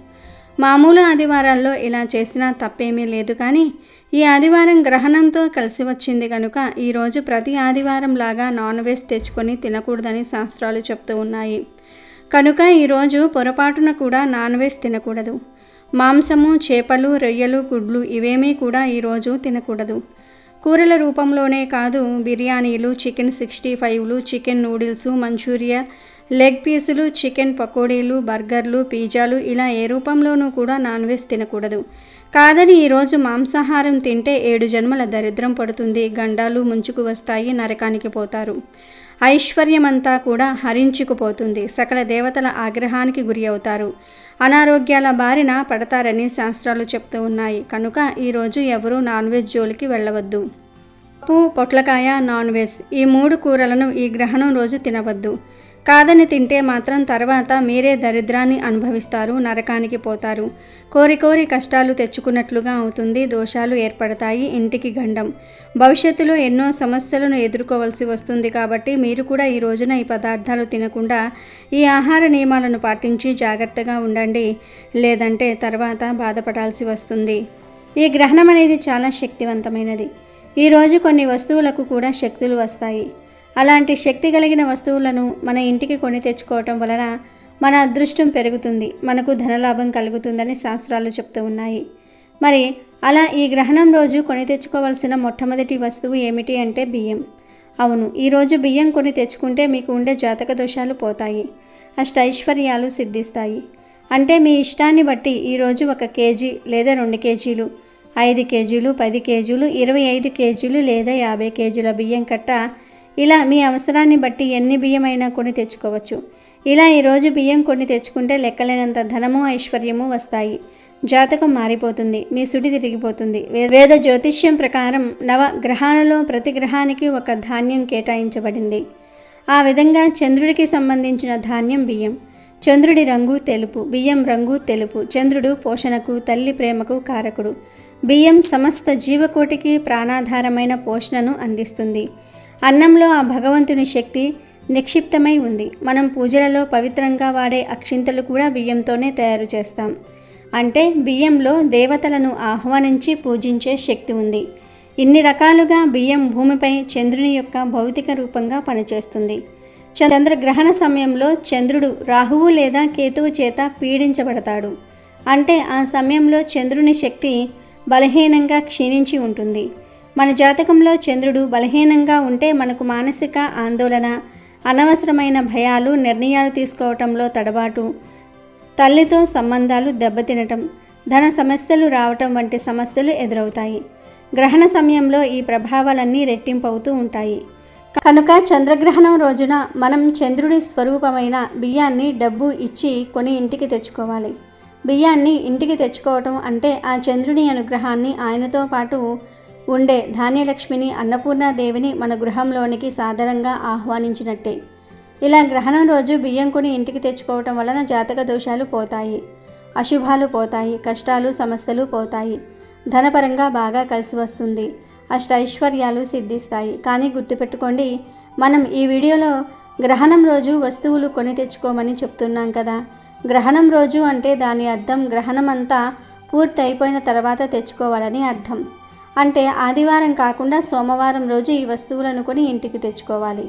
మామూలు ఆదివారాల్లో ఇలా చేసినా తప్పేమీ లేదు. కానీ ఈ ఆదివారం గ్రహణంతో కలిసి వచ్చింది కనుక ఈరోజు ప్రతి ఆదివారం లాగా నాన్ వెజ్ తెచ్చుకొని తినకూడదని శాస్త్రాలు చెప్తూ ఉన్నాయి. కనుక ఈరోజు పొరపాటున కూడా నాన్ వెజ్ తినకూడదు. మాంసము, చేపలు, రొయ్యలు, గుడ్లు ఇవేమీ కూడా ఈరోజు తినకూడదు. కూరల రూపంలోనే కాదు, బిర్యానీలు, చికెన్ 65లు, చికెన్ నూడిల్స్, మంచూరియా, లెగ్ పీసులు, చికెన్ పకోడీలు, బర్గర్లు, పిజ్జాలు ఇలా ఏ రూపంలోనూ కూడా నాన్ వెజ్ తినకూడదు. కాదని ఈరోజు మాంసాహారం తింటే 7 జన్మల దరిద్రం పడుతుంది, గండాలు ముంచుకు వస్తాయి, నరకానికి పోతారు. ఐశ్వర్యమంతా కూడా హరించుకుపోతుంది, సకల దేవతల ఆగ్రహానికి గురి అవుతారు, అనారోగ్యాల బారిన పడతారని శాస్త్రాలు చెప్తూ ఉన్నాయి. కనుక ఈరోజు ఎవరూ నాన్ వెజ్ జోలికి వెళ్ళవద్దు. పప్పు, పొట్లకాయ, నాన్ వెజ్ ఈ 3 కూరలను ఈ గ్రహణం రోజు తినవద్దు. కాదని తింటే మాత్రం తర్వాత మీరే దరిద్రాన్ని అనుభవిస్తారు, నరకానికి పోతారు. కోరి కష్టాలు తెచ్చుకున్నట్లుగా అవుతుంది, దోషాలు ఏర్పడతాయి, ఇంటికి గండం. భవిష్యత్తులో ఎన్నో సమస్యలను ఎదుర్కోవలసి వస్తుంది. కాబట్టి మీరు కూడా ఈ రోజున ఈ పదార్థాలు తినకుండా ఈ ఆహార నియమాలను పాటించి జాగ్రత్తగా ఉండండి, లేదంటే తర్వాత బాధపడాల్సి వస్తుంది. ఈ గ్రహణం అనేది చాలా శక్తివంతమైనది. ఈరోజు కొన్ని వస్తువులకు కూడా శక్తులు వస్తాయి. అలాంటి శక్తి కలిగిన వస్తువులను మన ఇంటికి కొని తెచ్చుకోవటం వలన మన అదృష్టం పెరుగుతుంది, మనకు ధనలాభం కలుగుతుందని శాస్త్రాలు చెప్తూ ఉన్నాయి. మరి అలా ఈ గ్రహణం రోజు కొని తెచ్చుకోవాల్సిన మొట్టమొదటి వస్తువు ఏమిటి అంటే బియ్యం. అవును, ఈరోజు బియ్యం కొని తెచ్చుకుంటే మీకు ఉండే జాతక దోషాలు పోతాయి, అష్టైశ్వర్యాలు సిద్ధిస్తాయి. అంటే మీ ఇష్టాన్ని బట్టి ఈరోజు 1 కేజీ లేదా 2 కేజీలు, 5 కేజీలు, 10 కేజీలు, 25 కేజీలు లేదా 50 కేజీల బియ్యం కట్ట ఇలా మీ అవసరాన్ని బట్టి ఎన్ని బియ్యం అయినా కొని తెచ్చుకోవచ్చు. ఇలా ఈరోజు బియ్యం కొని తెచ్చుకుంటే లెక్కలేనంత ధనము, ఐశ్వర్యము వస్తాయి. జాతకం మారిపోతుంది, మీ సుడి తిరిగిపోతుంది. వేద జ్యోతిష్యం ప్రకారం 9 గ్రహాలలో ప్రతి గ్రహానికి ఒక ధాన్యం కేటాయించబడింది. ఆ విధంగా చంద్రుడికి సంబంధించిన ధాన్యం బియ్యం. చంద్రుడి రంగు తెలుపు, బియ్యం రంగు తెలుపు. చంద్రుడు పోషణకు, తల్లి ప్రేమకు కారకుడు. బియ్యం సమస్త జీవకోటికి ప్రాణాధారమైన పోషణను అందిస్తుంది. అన్నంలో ఆ భగవంతుని శక్తి నిక్షిప్తమై ఉంది. మనం పూజలలో పవిత్రంగా వాడే అక్షింతలు కూడా బియ్యంతోనే తయారు చేస్తాం. అంటే బియ్యంలో దేవతలను ఆహ్వానించి పూజించే శక్తి ఉంది. ఇన్ని రకాలుగా బియ్యం భూమిపై చంద్రుని యొక్క భౌతిక రూపంగా పనిచేస్తుంది. చంద్రగ్రహణ సమయంలో చంద్రుడు రాహువు లేదా కేతువు చేత పీడించబడతాడు. అంటే ఆ సమయంలో చంద్రుని శక్తి బలహీనంగా క్షీణించి ఉంటుంది. మన జాతకంలో చంద్రుడు బలహీనంగా ఉంటే మనకు మానసిక ఆందోళన, అనవసరమైన భయాలు, నిర్ణయాలు తీసుకోవటంలో తడబాటు, తల్లితో సంబంధాలు దెబ్బతినటం, ధన సమస్యలు రావటం వంటి సమస్యలు ఎదురవుతాయి. గ్రహణ సమయంలో ఈ ప్రభావాలన్నీ రెట్టింపవుతూ ఉంటాయి. కనుక చంద్రగ్రహణం రోజున మనం చంద్రుడి స్వరూపమైన బియ్యాన్ని డబ్బు ఇచ్చి కొని ఇంటికి తెచ్చుకోవాలి. బియ్యాన్ని ఇంటికి తెచ్చుకోవటం అంటే ఆ చంద్రుని అనుగ్రహాన్ని, ఆయనతో పాటు ఉండే ధాన్యలక్ష్మిని, అన్నపూర్ణాదేవిని మన గృహంలోనికి సాదరంగా ఆహ్వానించినట్టే. ఇలా గ్రహణం రోజు బియ్యం కొని ఇంటికి తెచ్చుకోవటం వలన జాతక దోషాలు పోతాయి, అశుభాలు పోతాయి, కష్టాలు సమస్యలు పోతాయి, ధనపరంగా బాగా కలిసి వస్తుంది, అష్టైశ్వర్యాలు సిద్ధిస్తాయి. కానీ గుర్తుపెట్టుకోండి, మనం ఈ వీడియోలో గ్రహణం రోజు వస్తువులు కొని తెచ్చుకోమని చెప్తున్నాం కదా. గ్రహణం రోజు అంటే దాని అర్థం గ్రహణం అంతా పూర్తి అయిపోయిన తర్వాత తెచ్చుకోవాలని అర్థం. అంటే ఆదివారం కాకుండా సోమవారం రోజు ఈ వస్తువులను కొని ఇంటికి తెచ్చుకోవాలి.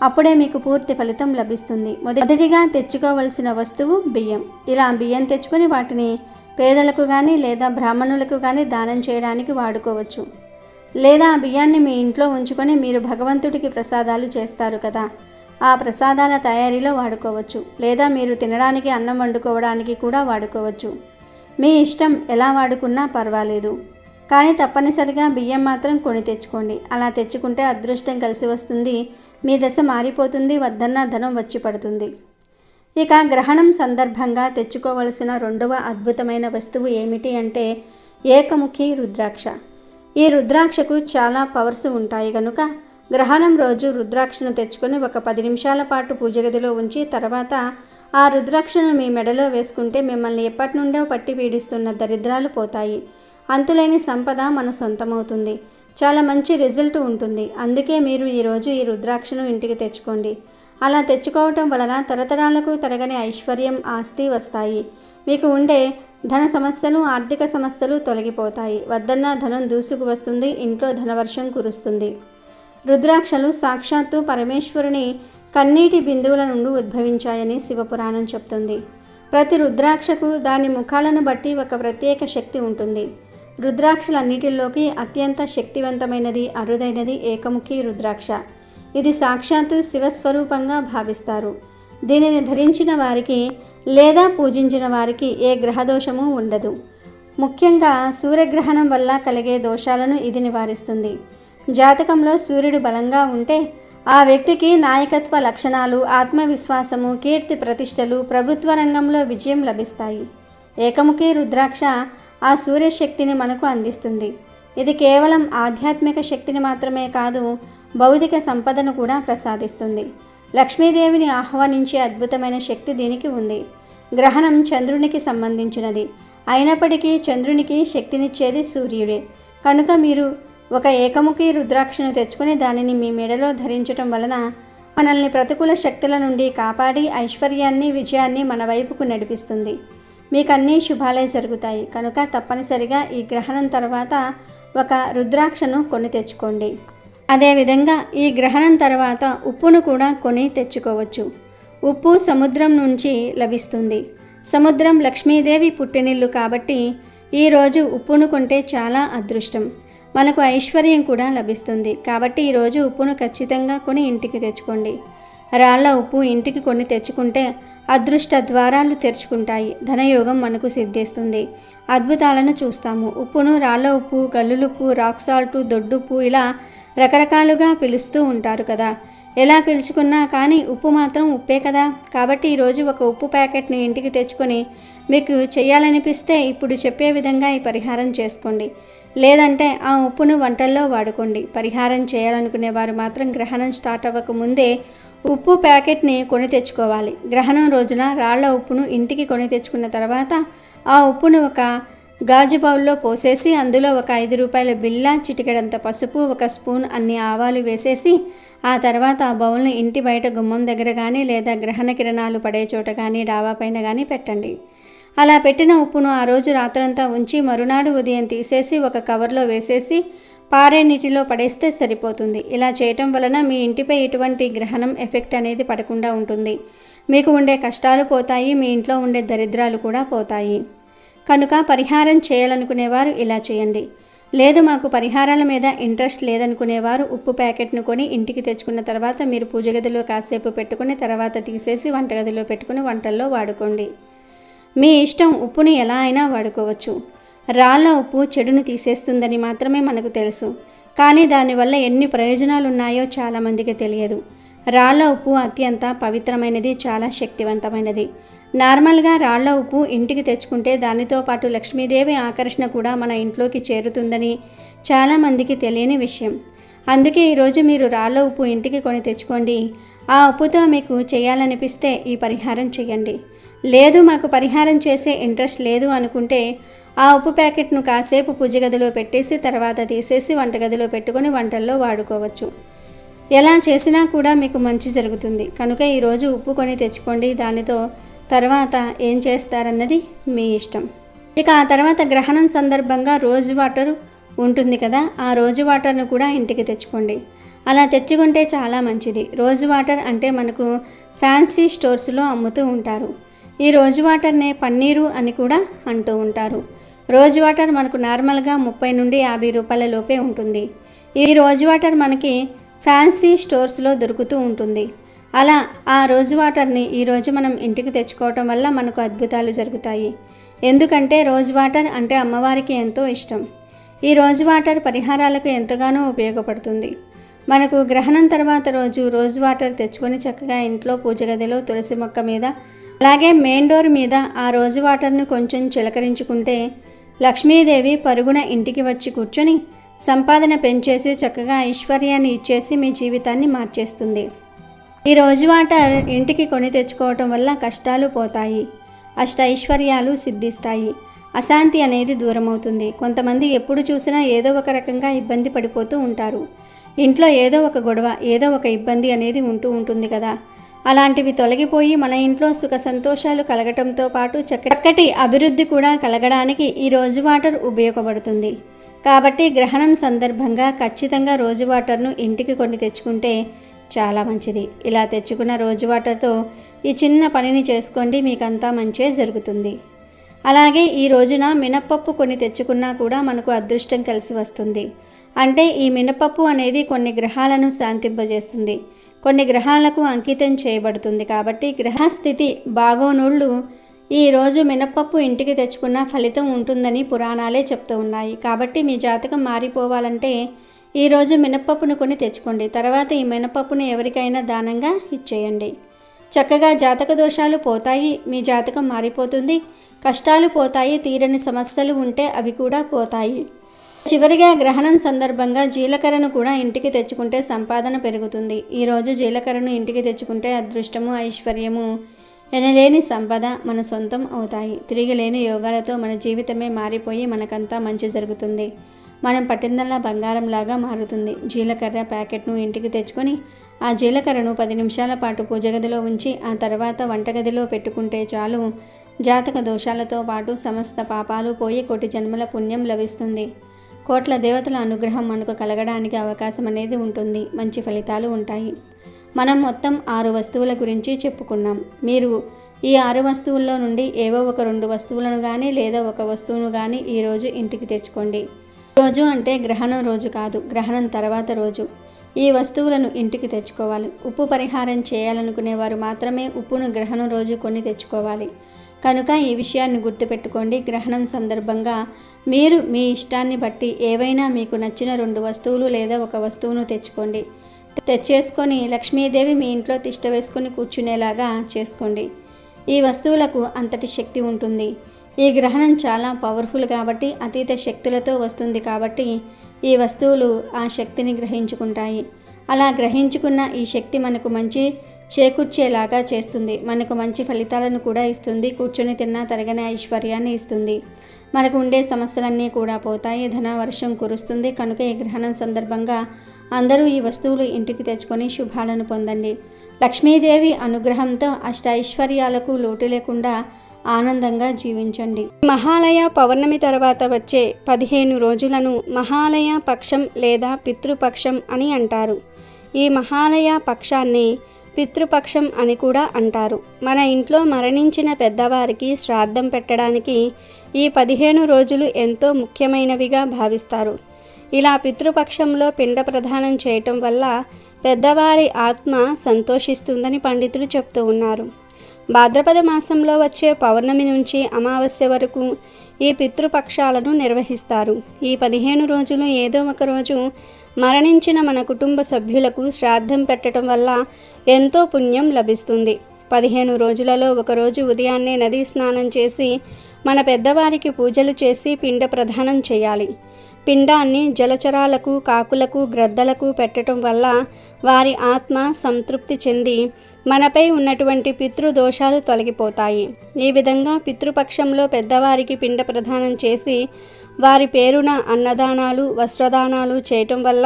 అప్పుడే మీకు పూర్తి ఫలితం లభిస్తుంది. మొదటిగా తెచ్చుకోవలసిన వస్తువు బియ్యం. ఇలా బియ్యం తెచ్చుకొని వాటిని పేదలకు కానీ లేదా బ్రాహ్మణులకు కానీ దానం చేయడానికి వాడుకోవచ్చు. లేదా ఆ బియ్యాన్ని మీ ఇంట్లో ఉంచుకొని మీరు భగవంతుడికి ప్రసాదాలు చేస్తారు కదా, ఆ ప్రసాదాల తయారీలో వాడుకోవచ్చు. లేదా మీరు తినడానికి అన్నం వండుకోవడానికి కూడా వాడుకోవచ్చు. మీ ఇష్టం, ఎలా వాడుకున్నా పర్వాలేదు. కానీ తప్పనిసరిగా బియ్యం మాత్రం కొని తెచ్చుకోండి. అలా తెచ్చుకుంటే అదృష్టం కలిసి వస్తుంది, మీ దశ మారిపోతుంది, వద్దన్న ధనం వచ్చి పడుతుంది. ఇక గ్రహణం సందర్భంగా తెచ్చుకోవలసిన రెండవ అద్భుతమైన వస్తువు ఏమిటి అంటే ఏకముఖి రుద్రాక్ష. ఈ రుద్రాక్షకు చాలా పవర్స్ ఉంటాయి కనుక గ్రహణం రోజు రుద్రాక్షను తెచ్చుకొని ఒక 10 నిమిషాల పాటు పూజ గదిలో ఉంచి తర్వాత ఆ రుద్రాక్షను మీ మెడలో వేసుకుంటే మిమ్మల్ని ఎప్పటి నుండో పట్టి పీడిస్తున్న దరిద్రాలు పోతాయి, అంతులేని సంపద మన సొంతమవుతుంది, చాలా మంచి రిజల్ట్ ఉంటుంది. అందుకే మీరు ఈరోజు ఈ రుద్రాక్షను ఇంటికి తెచ్చుకోండి. అలా తెచ్చుకోవటం వలన తరతరాలకు తరగని ఐశ్వర్యం, ఆస్తి వస్తాయి. మీకు ఉండే ధన సమస్యలు, ఆర్థిక సమస్యలు తొలగిపోతాయి, వద్దన్న ధనం దూసుకు వస్తుంది, ఇంట్లో ధనవర్షం కురుస్తుంది. రుద్రాక్షలు సాక్షాత్తు పరమేశ్వరుని కన్నీటి బిందువుల నుండి ఉద్భవించాయని శివపురాణం చెప్తుంది. ప్రతి రుద్రాక్షకు దాని ముఖాలను బట్టి ఒక ప్రత్యేక శక్తి ఉంటుంది. రుద్రాక్షలన్నిటిలోకి అత్యంత శక్తివంతమైనది, అరుదైనది ఏకముఖి రుద్రాక్ష. ఇది సాక్షాత్తు శివస్వరూపంగా భావిస్తారు. దీనిని ధరించిన వారికి లేదా పూజించిన వారికి ఏ గ్రహదోషము ఉండదు. ముఖ్యంగా సూర్యగ్రహణం వల్ల కలిగే దోషాలను ఇది నివారిస్తుంది. జాతకంలో సూర్యుడు బలంగా ఉంటే ఆ వ్యక్తికి నాయకత్వ లక్షణాలు, ఆత్మవిశ్వాసము, కీర్తి ప్రతిష్టలు, ప్రభుత్వ రంగంలో విజయం లభిస్తాయి. ఏకముఖి రుద్రాక్ష ఆ సూర్యశక్తిని మనకు అందిస్తుంది. ఇది కేవలం ఆధ్యాత్మిక శక్తిని మాత్రమే కాదు, భౌతిక సంపదను కూడా ప్రసాదిస్తుంది. లక్ష్మీదేవిని ఆహ్వానించే అద్భుతమైన శక్తి దీనికి ఉంది. గ్రహణం చంద్రునికి సంబంధించినది అయినప్పటికీ చంద్రునికి శక్తినిచ్చేది సూర్యుడే. కనుక మీరు ఒక ఏకముఖి రుద్రాక్షను తెచ్చుకొని దానిని మీ మెడలో ధరించటం వలన మనల్ని ప్రతికూల శక్తుల నుండి కాపాడి ఐశ్వర్యాన్ని, విజయాన్ని మన వైపుకు నడిపిస్తుంది. మీకు అన్నీ శుభాలే జరుగుతాయి. కనుక తప్పనిసరిగా ఈ గ్రహణం తర్వాత ఒక రుద్రాక్షను కొని తెచ్చుకోండి. అదేవిధంగా ఈ గ్రహణం తర్వాత ఉప్పును కూడా కొని తెచ్చుకోవచ్చు. ఉప్పు సముద్రం నుంచి లభిస్తుంది. సముద్రం లక్ష్మీదేవి పుట్టినిల్లు కాబట్టి ఈరోజు ఉప్పును కొంటే చాలా అదృష్టం, మనకు ఐశ్వర్యం కూడా లభిస్తుంది. కాబట్టి ఈరోజు ఉప్పును ఖచ్చితంగా కొని ఇంటికి తెచ్చుకోండి. రాళ్ల ఉప్పు ఇంటికి కొని తెచ్చుకుంటే అదృష్ట ద్వారాలు తెరుచుకుంటాయి, ధనయోగం మనకు సిద్ధిస్తుంది, అద్భుతాలను చూస్తాము. ఉప్పును రాళ్ల ఉప్పు, గల్లులుప్పు, రాక్ సాల్టు, దొడ్డుప్పు ఇలా రకరకాలుగా పిలుస్తూ ఉంటారు కదా. ఎలా పిలుచుకున్నా కానీ ఉప్పు మాత్రం ఉప్పే కదా. కాబట్టి ఈరోజు ఒక ఉప్పు ప్యాకెట్ని ఇంటికి తెచ్చుకొని మీకు చేయాలనిపిస్తే ఇప్పుడు చెప్పే విధంగా ఈ పరిహారం చేసుకోండి. లేదంటే ఆ ఉప్పును వంటల్లో వాడుకోండి. పరిహారం చేయాలనుకునే వారు మాత్రం గ్రహణం స్టార్ట్ అవ్వక ముందే ఉప్పు ప్యాకెట్ని కొని తెచ్చుకోవాలి. గ్రహణం రోజున రాళ్ల ఉప్పును ఇంటికి కొని తెచ్చుకున్న తర్వాత ఆ ఉప్పును ఒక గాజు బౌల్లో పోసేసి అందులో ఒక 5 రూపాయల బిళ్ళ, చిటికెడంత పసుపు, 1 స్పూన్ అన్ని ఆవాలు వేసేసి ఆ తర్వాత ఆ బౌల్ని ఇంటి బయట గుమ్మం దగ్గర కానీ లేదా గ్రహణ కిరణాలు పడే చోట కానీ డాబా పైన కానీ పెట్టండి. అలా పెట్టిన ఉప్పును ఆ రోజు రాత్రంతా ఉంచి మరునాడు ఉదయం తీసేసి ఒక కవర్లో వేసేసి పారే నీటిలో పడేస్తే సరిపోతుంది. ఇలా చేయటం వలన మీ ఇంటిపై ఎటువంటి గ్రహణం ఎఫెక్ట్ అనేది పడకుండా ఉంటుంది. మీకు ఉండే కష్టాలు పోతాయి, మీ ఇంట్లో ఉండే దరిద్రాలు కూడా పోతాయి. కనుక పరిహారం చేయాలనుకునేవారు ఇలా చేయండి. లేదు మాకు పరిహారాల మీద ఇంట్రెస్ట్ లేదనుకునేవారు ఉప్పు ప్యాకెట్ను కొని ఇంటికి తెచ్చుకున్న తర్వాత మీరు పూజ గదిలో కాసేపు పెట్టుకుని తర్వాత తీసేసి వంటగదిలో పెట్టుకుని వంటల్లో వాడుకోండి. మీ ఇష్టం, ఉప్పుని ఎలా అయినా వాడుకోవచ్చు. రాళ్ళ ఉప్పు చెడును తీసేస్తుందని మాత్రమే మనకు తెలుసు, కానీ దానివల్ల ఎన్ని ప్రయోజనాలు ఉన్నాయో చాలామందికి తెలియదు. రాళ్ళ ఉప్పు అత్యంత పవిత్రమైనది, చాలా శక్తివంతమైనది. నార్మల్గా రాళ్ళ ఉప్పు ఇంటికి తెచ్చుకుంటే దానితో పాటు లక్ష్మీదేవి ఆకర్షణ కూడా మన ఇంట్లోకి చేరుతుందని చాలామందికి తెలియని విషయం. అందుకే ఈరోజు మీరు రాళ్ళ ఉప్పు ఇంటికి కొని తెచ్చుకోండి. ఆ ఉప్పుతో మీకు చేయాలనిపిస్తే ఈ పరిహారం చేయండి. లేదు మాకు పరిహారం చేసే ఇంట్రెస్ట్ లేదు అనుకుంటే ఆ ఉప్పు ప్యాకెట్ను కాసేపు పూజ గదిలో పెట్టేసి తర్వాత తీసేసి వంటగదిలో పెట్టుకొని వంటల్లో వాడుకోవచ్చు. ఎలా చేసినా కూడా మీకు మంచి జరుగుతుంది. కనుక ఈరోజు ఉప్పు కొని తెచ్చుకోండి. దానితో తర్వాత ఏం చేస్తారన్నది మీ ఇష్టం. ఇక ఆ తర్వాత గ్రహణం సందర్భంగా రోజు వాటర్ ఉంటుంది కదా, ఆ రోజు వాటర్ను కూడా ఇంటికి తెచ్చుకోండి. అలా తెచ్చుకుంటే చాలా మంచిది. రోజు వాటర్ అంటే మనకు ఫ్యాన్సీ స్టోర్స్లో అమ్ముతూ ఉంటారు. ఈ రోజు వాటర్నే పన్నీరు అని కూడా అంటూ ఉంటారు. రోజు వాటర్ మనకు నార్మల్గా 30 నుండి 50 రూపాయల లోపే ఉంటుంది. ఈ రోజు వాటర్ మనకి ఫ్యాన్సీ స్టోర్స్లో దొరుకుతూ ఉంటుంది. అలా ఆ రోజు వాటర్ని ఈరోజు మనం ఇంటికి తెచ్చుకోవటం వల్ల మనకు అద్భుతాలు జరుగుతాయి. ఎందుకంటే రోజు వాటర్ అంటే అమ్మవారికి ఎంతో ఇష్టం. ఈ రోజు వాటర్ పరిహారాలకు ఎంతగానో ఉపయోగపడుతుంది. మనకు గ్రహణం తర్వాత రోజు వాటర్ తెచ్చుకొని చక్కగా ఇంట్లో పూజ గదిలో తులసి మొక్క మీద అలాగే మెయిన్ డోర్ మీద ఆ రోజు వాటర్ను కొంచెం చిలకరించుకుంటే లక్ష్మీదేవి పరుగున ఇంటికి వచ్చి కూర్చొని సంపాదన పెంచేసి చక్కగా ఐశ్వర్యాన్ని ఇచ్చేసి మీ జీవితాన్ని మార్చేస్తుంది. ఈ రోజు వాటర్ ఇంటికి కొని తెచ్చుకోవటం వల్ల కష్టాలు పోతాయి, ఐశ్వర్యాలు సిద్ధిస్తాయి, అశాంతి అనేది దూరమవుతుంది. కొంతమంది ఎప్పుడు చూసినా ఏదో ఒక రకంగా ఇబ్బంది పడిపోతూ ఉంటారు. ఇంట్లో ఏదో ఒక గొడవ, ఏదో ఒక ఇబ్బంది అనేది ఉంటూ ఉంటుంది కదా. అలాంటివి తొలగిపోయి మన ఇంట్లో సుఖ సంతోషాలు కలగటంతో పాటు చక్కటి అభివృద్ధి కూడా కలగడానికి ఈ రోజు వాటర్ ఉపయోగపడుతుంది. కాబట్టి గ్రహణం సందర్భంగా ఖచ్చితంగా రోజు వాటర్ను ఇంటికి కొని తెచ్చుకుంటే చాలా మంచిది. ఇలా తెచ్చుకున్న రోజు వాటర్తో ఈ చిన్న పనిని చేసుకోండి, మీకంతా మంచే జరుగుతుంది. అలాగే ఈ రోజున మినప్పప్పు కొని తెచ్చుకున్నా కూడా మనకు అదృష్టం కలిసి వస్తుంది. అంటే ఈ మినపప్పు అనేది కొన్ని గ్రహాలను శాంతింపజేస్తుంది, కొన్ని గ్రహాలకు అంకితం చేయబడుతుంది. కాబట్టి గ్రహస్థితి బాగోనోళ్ళు ఈరోజు మినపప్పు ఇంటికి తెచ్చుకున్న ఫలితం ఉంటుందని పురాణాలే చెప్తూ ఉన్నాయి. కాబట్టి మీ జాతకం మారిపోవాలంటే ఈరోజు మినపప్పును కొని తెచ్చుకోండి. తర్వాత ఈ మినపప్పును ఎవరికైనా దానంగా ఇచ్చేయండి. చక్కగా జాతక దోషాలు పోతాయి, మీ జాతకం మారిపోతుంది, కష్టాలు పోతాయి, తీరని సమస్యలు ఉంటే అవి కూడా పోతాయి. చివరిగా గ్రహణం సందర్భంగా జీలకర్రను కూడా ఇంటికి తెచ్చుకుంటే సంపాదన పెరుగుతుంది. ఈరోజు జీలకర్రను ఇంటికి తెచ్చుకుంటే అదృష్టము, ఐశ్వర్యము, ఎనలేని సంపద మన సొంతం అవుతాయి. తిరిగిలేని యోగాలతో మన జీవితమే మారిపోయి మనకంతా మంచి జరుగుతుంది. మనం పట్టిందల్లా బంగారంలాగా మారుతుంది. జీలకర్ర ప్యాకెట్ను ఇంటికి తెచ్చుకొని ఆ జీలకర్రను 10 నిమిషాల పాటు పూజ గదిలో ఉంచి ఆ తర్వాత వంటగదిలో పెట్టుకుంటే చాలు. జాతక దోషాలతో పాటు సమస్త పాపాలు పోయి కోటి జన్మల పుణ్యం లభిస్తుంది. కోట్ల దేవతల అనుగ్రహం మనకు కలగడానికి అవకాశం అనేది ఉంటుంది. మంచి ఫలితాలు ఉంటాయి. మనం మొత్తం 6 వస్తువుల గురించి చెప్పుకున్నాం. మీరు ఈ 6 వస్తువుల్లో నుండి ఏవో ఒక 2 వస్తువులను కానీ లేదా ఒక వస్తువును కానీ ఈరోజు ఇంటికి తెచ్చుకోండి. రోజు అంటే గ్రహణం రోజు కాదు, గ్రహణం తర్వాత రోజు ఈ వస్తువులను ఇంటికి తెచ్చుకోవాలి. ఉప్పు పరిహారం చేయాలనుకునే వారు మాత్రమే ఉప్పును గ్రహణం రోజు కొని తెచ్చుకోవాలి. కనుక ఈ విషయాన్ని గుర్తుపెట్టుకోండి. గ్రహణం సందర్భంగా మీరు మీ ఇష్టాన్ని బట్టి ఏవైనా మీకు నచ్చిన 2 వస్తువులు లేదా ఒక వస్తువును తెచ్చుకోండి. తెచ్చేసుకొని లక్ష్మీదేవి మీ ఇంట్లో తిష్ట వేసుకొని కూర్చునేలాగా చేసుకోండి. ఈ వస్తువులకు అంతటి శక్తి ఉంటుంది. ఈ గ్రహణం చాలా పవర్ఫుల్ కాబట్టి అతీత శక్తులతో వస్తుంది. కాబట్టి ఈ వస్తువులు ఆ శక్తిని గ్రహించుకుంటాయి. అలా గ్రహించుకున్న ఈ శక్తి మనకు మంచి చేకూర్చేలాగా చేస్తుంది. మనకు మంచి ఫలితాలను కూడా ఇస్తుంది. కూర్చొని తిన్నా తరగని ఐశ్వర్యాన్ని ఇస్తుంది. మనకు ఉండే సమస్యలన్నీ కూడా పోతాయి. ధనవర్షం కురుస్తుంది. కనుక ఈ గ్రహణం సందర్భంగా అందరూ ఈ వస్తువులు ఇంటికి తెచ్చుకొని శుభాలను పొందండి. లక్ష్మీదేవి అనుగ్రహంతో ఐశ్వర్యాలకు లోటు లేకుండా ఆనందంగా జీవించండి. మహాలయ పౌర్ణమి తర్వాత వచ్చే 15 రోజులను మహాలయ పక్షం లేదా పితృపక్షం అని అంటారు. ఈ మహాలయ పక్షాన్ని పితృపక్షం అని కూడా అంటారు. మన ఇంట్లో మరణించిన పెద్దవారికి శ్రాద్ధం పెట్టడానికి ఈ 15 రోజులు ఎంతో ముఖ్యమైనవిగా భావిస్తారు. ఇలా పితృపక్షంలో పిండ ప్రదానం చేయటం వల్ల పెద్దవారి ఆత్మ సంతోషిస్తుందని పండితులు చెప్తూ ఉన్నారు. భాద్రపద మాసంలో వచ్చే పౌర్ణమి నుంచి అమావాస్య వరకు ఈ పితృపక్షాలను నిర్వహిస్తారు. ఈ 15 రోజులు ఏదో ఒక రోజు మరణించిన మన కుటుంబ సభ్యులకు శ్రాద్ధం పెట్టడం వల్ల ఎంతో పుణ్యం లభిస్తుంది. 15 రోజులలో ఒకరోజు ఉదయాన్నే నదీ స్నానం చేసి మన పెద్దవారికి పూజలు చేసి పిండ ప్రదానం చేయాలి. పిండాన్ని జలచరాలకు, కాకులకు, గ్రద్దలకు పెట్టడం వల్ల వారి ఆత్మ సంతృప్తి చెంది మనపై ఉన్నటువంటి పితృదోషాలు తొలగిపోతాయి. ఈ విధంగా పితృపక్షంలో పెద్దవారికి పిండ ప్రదానం చేసి వారి పేరున అన్నదానాలు, వస్త్రదానాలు చేయటం వల్ల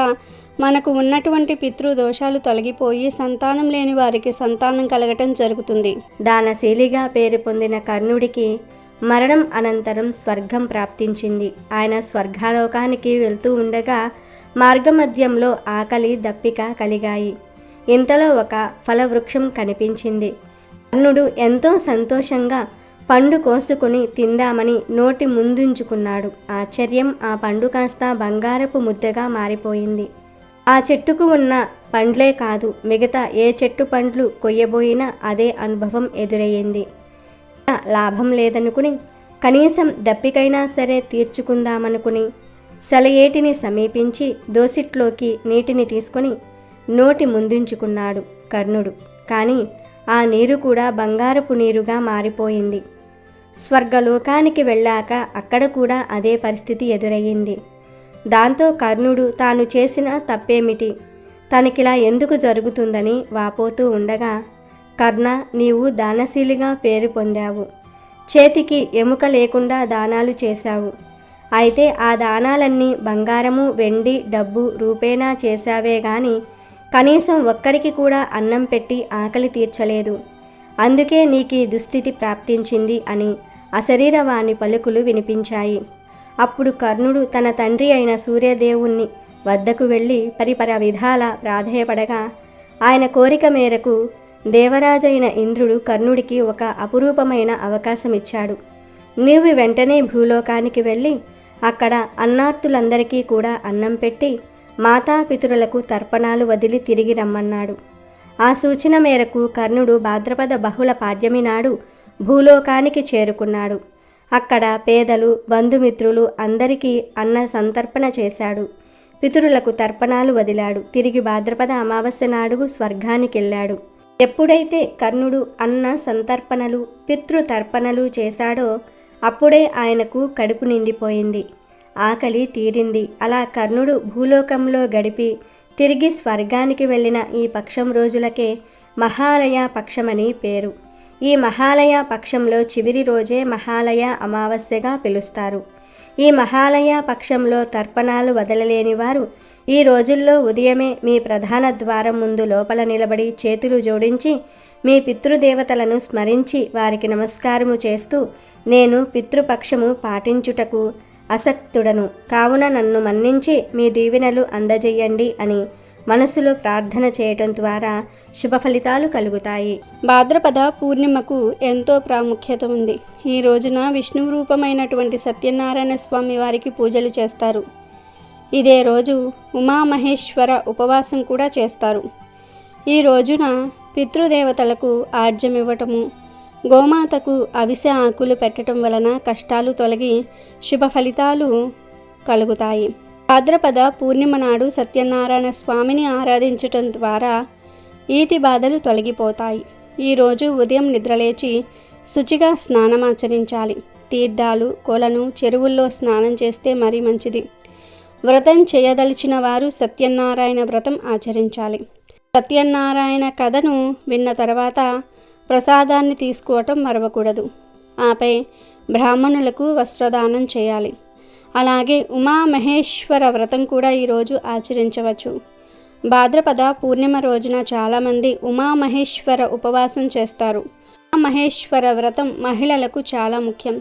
మనకు ఉన్నటువంటి పితృదోషాలు తొలగిపోయి సంతానం లేని వారికి సంతానం కలగటం జరుగుతుంది. దానశీలిగా పేరు పొందిన కర్ణుడికి మరణం అనంతరం స్వర్గం ప్రాప్తించింది. ఆయన స్వర్గాలోకానికి వెళ్తూ ఉండగా మార్గమధ్యంలో ఆకలి, దప్పిక కలిగాయి. ఇంతలో ఒక ఫలవృక్షం కనిపించింది. కర్ణుడు ఎంతో సంతోషంగా పండు కోసుకుని తిందామని నోటి ముందుంచుకున్నాడు. ఆశ్చర్యం, ఆ పండు కాస్త బంగారపు ముద్దగా మారిపోయింది. ఆ చెట్టుకు ఉన్న పండ్లే కాదు, మిగతా ఏ చెట్టు పండ్లు కొయ్యబోయినా అదే అనుభవం ఎదురయ్యింది. లాభం లేదనుకుని కనీసం దప్పికైనా సరే తీర్చుకుందామనుకుని సెలయేటిని సమీపించి దోసిట్లోకి నీటిని తీసుకొని నోటి ముందుంచుకున్నాడు కర్ణుడు. కానీ ఆ నీరు కూడా బంగారపు నీరుగా మారిపోయింది. స్వర్గలోకానికి వెళ్ళాక అక్కడ కూడా అదే పరిస్థితి ఎదురయ్యింది. దాంతో కర్ణుడు తాను చేసిన తప్పేమిటి, తనకిలా ఎందుకు జరుగుతుందని వాపోతూ ఉండగా, కర్ణ, నీవు దానశీలిగా పేరు పొందావు. చేతికి ఎముక లేకుండా దానాలు చేశావు. అయితే ఆ దానాలన్నీ బంగారము, వెండి, డబ్బు రూపేణా చేశావే గాని కనీసం ఒక్కరికి కూడా అన్నం పెట్టి ఆకలి తీర్చలేదు. అందుకే నీకీ దుస్థితి ప్రాప్తించింది అని అశరీరవాణి పలుకులు వినిపించాయి. అప్పుడు కర్ణుడు తన తండ్రి అయిన సూర్యదేవుణ్ణి వద్దకు వెళ్ళి పరిపర విధాల ప్రాధేయపడగా ఆయన కోరిక మేరకు దేవరాజైన ఇంద్రుడు కర్ణుడికి ఒక అపురూపమైన అవకాశం ఇచ్చాడు. నీవు వెంటనే భూలోకానికి వెళ్ళి అక్కడ అన్నార్తులందరికీ కూడా అన్నం పెట్టి మాతాపితరులకు తర్పణాలు వదిలి తిరిగి రమ్మన్నాడు. ఆ సూచన మేరకు కర్ణుడు భాద్రపద బహుళ పాడ్యమి నాడు భూలోకానికి చేరుకున్నాడు. అక్కడ పేదలు, బంధుమిత్రులు అందరికీ అన్న సంతర్పణ చేశాడు. పితరులకు తర్పణాలు వదిలాడు. తిరిగి భాద్రపద అమావాస్య నాడు స్వర్గానికి వెళ్ళాడు. ఎప్పుడైతే కర్ణుడు అన్న సంతర్పణలు, పితృతర్పణలు చేశాడో అప్పుడే ఆయనకు కడుపు నిండిపోయింది, ఆకలి తీరింది. అలా కర్ణుడు భూలోకంలో గడిపి తిరిగి స్వర్గానికి వెళ్ళిన ఈ పక్షం రోజులకే మహాలయ పక్షమని పేరు. ఈ మహాలయ పక్షంలో చివరి రోజే మహాలయ అమావాస్యగా పిలుస్తారు. ఈ మహాలయ పక్షంలో తర్పణాలు వదలలేని వారు ఈ రోజుల్లో ఉదయమే మీ ప్రధాన ద్వారం ముందు లోపల నిలబడి చేతులు జోడించి మీ పితృదేవతలను స్మరించి వారికి నమస్కారము చేస్తూ, నేను పితృపక్షము పాటించుటకు అసక్తుడను, కావున నన్ను మన్నించి మీ దీవెనలు అందజేయండి అని మనసులో ప్రార్థన చేయటం ద్వారా శుభ ఫలితాలు కలుగుతాయి. భాద్రపద పూర్ణిమకు ఎంతో ప్రాముఖ్యత ఉంది. ఈ రోజున విష్ణు రూపమైనటువంటి సత్యనారాయణ స్వామి వారికి పూజలు చేస్తారు. ఇదే రోజు ఉమామహేశ్వర ఉపవాసం కూడా చేస్తారు. ఈ రోజున పితృదేవతలకు ఆర్జ్యం ఇవ్వటము, గోమాతకు అవిసె ఆకులు పెట్టడం వలన కష్టాలు తొలగి శుభ ఫలితాలు కలుగుతాయి. భాద్రపద పూర్ణిమ నాడు సత్యనారాయణ స్వామిని ఆరాధించటం ద్వారా ఈతి బాధలు తొలగిపోతాయి. ఈరోజు ఉదయం నిద్రలేచి శుచిగా స్నానమాచరించాలి. తీర్థాలు, కొలను, చెరువుల్లో స్నానం చేస్తే మరీ మంచిది. వ్రతం చేయదలిచిన వారు సత్యనారాయణ వ్రతం ఆచరించాలి. సత్యనారాయణ కథను విన్న తర్వాత ప్రసాదాన్ని తీసుకోవటం మరవకూడదు. ఆపై బ్రాహ్మణులకు వస్త్రదానం చేయాలి. అలాగే ఉమామహేశ్వర వ్రతం కూడా ఈరోజు ఆచరించవచ్చు. భాద్రపద పూర్ణిమ రోజున చాలామంది ఉమామహేశ్వర ఉపవాసం చేస్తారు. ఉమామహేశ్వర వ్రతం మహిళలకు చాలా ముఖ్యం.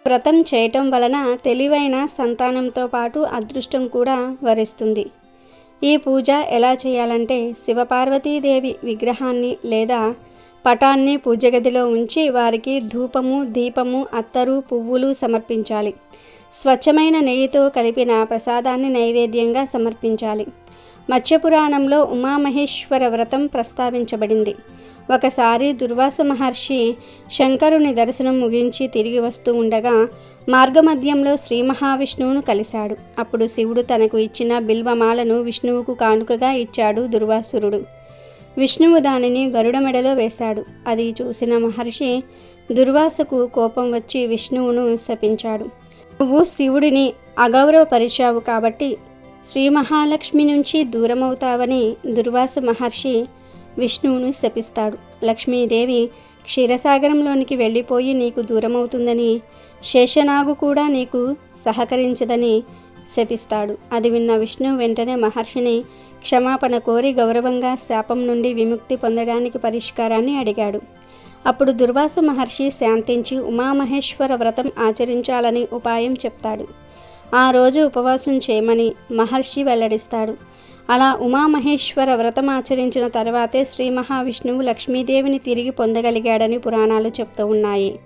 వ్రతం చేయటం వలన తెలివైన సంతానంతో పాటు అదృష్టం కూడా వరిస్తుంది. ఈ పూజ ఎలా చేయాలంటే శివపార్వతీదేవి విగ్రహాన్ని లేదా పటాన్ని పూజ గదిలో ఉంచి వారికి ధూపము, దీపము, అత్తరు, పువ్వులు సమర్పించాలి. స్వచ్ఛమైన నెయ్యితో కలిపిన ప్రసాదాన్ని నైవేద్యంగా సమర్పించాలి. మత్స్యపురాణంలో ఉమామహేశ్వర వ్రతం ప్రస్తావించబడింది. ఒకసారి దుర్వాస మహర్షి శంకరుని దర్శనం ముగించి తిరిగి వస్తూ ఉండగా మార్గమధ్యంలో శ్రీ మహావిష్ణువును కలిశాడు. అప్పుడు శివుడు తనకు ఇచ్చిన బిల్వమాలను విష్ణువుకు కానుకగా ఇచ్చాడు దుర్వాసురుడు. విష్ణువు దానిని గరుడ మెడలో వేశాడు. అది చూసిన మహర్షి దుర్వాసకు కోపం వచ్చి విష్ణువును శపించాడు. నువ్వు శివుడిని అగౌరవపరిచావు కాబట్టి శ్రీ మహాలక్ష్మి నుంచి దూరమవుతావని దుర్వాస మహర్షి విష్ణువును శపిస్తాడు. లక్ష్మీదేవి క్షీరసాగరంలోనికి వెళ్ళిపోయి నీకు దూరమవుతుందని, శేషనాగు కూడా నీకు సహకరించదని శపిస్తాడు. అది విన్న విష్ణువు వెంటనే మహర్షిని క్షమాపణ కోరి గౌరవంగా శాపం నుండి విముక్తి పొందడానికి పరిష్కారాన్ని అడిగాడు. అప్పుడు దుర్వాస మహర్షి శాంతించి ఉమామహేశ్వర వ్రతం ఆచరించాలని ఉపాయం చెప్తాడు. ఆ రోజు ఉపవాసం చేయమని మహర్షి వెల్లడిస్తాడు. అలా ఉమామహేశ్వర వ్రతం ఆచరించిన తర్వాతే శ్రీ మహావిష్ణువు లక్ష్మీదేవిని తిరిగి పొందగలిగాడని పురాణాలు చెప్తూ ఉన్నాయి.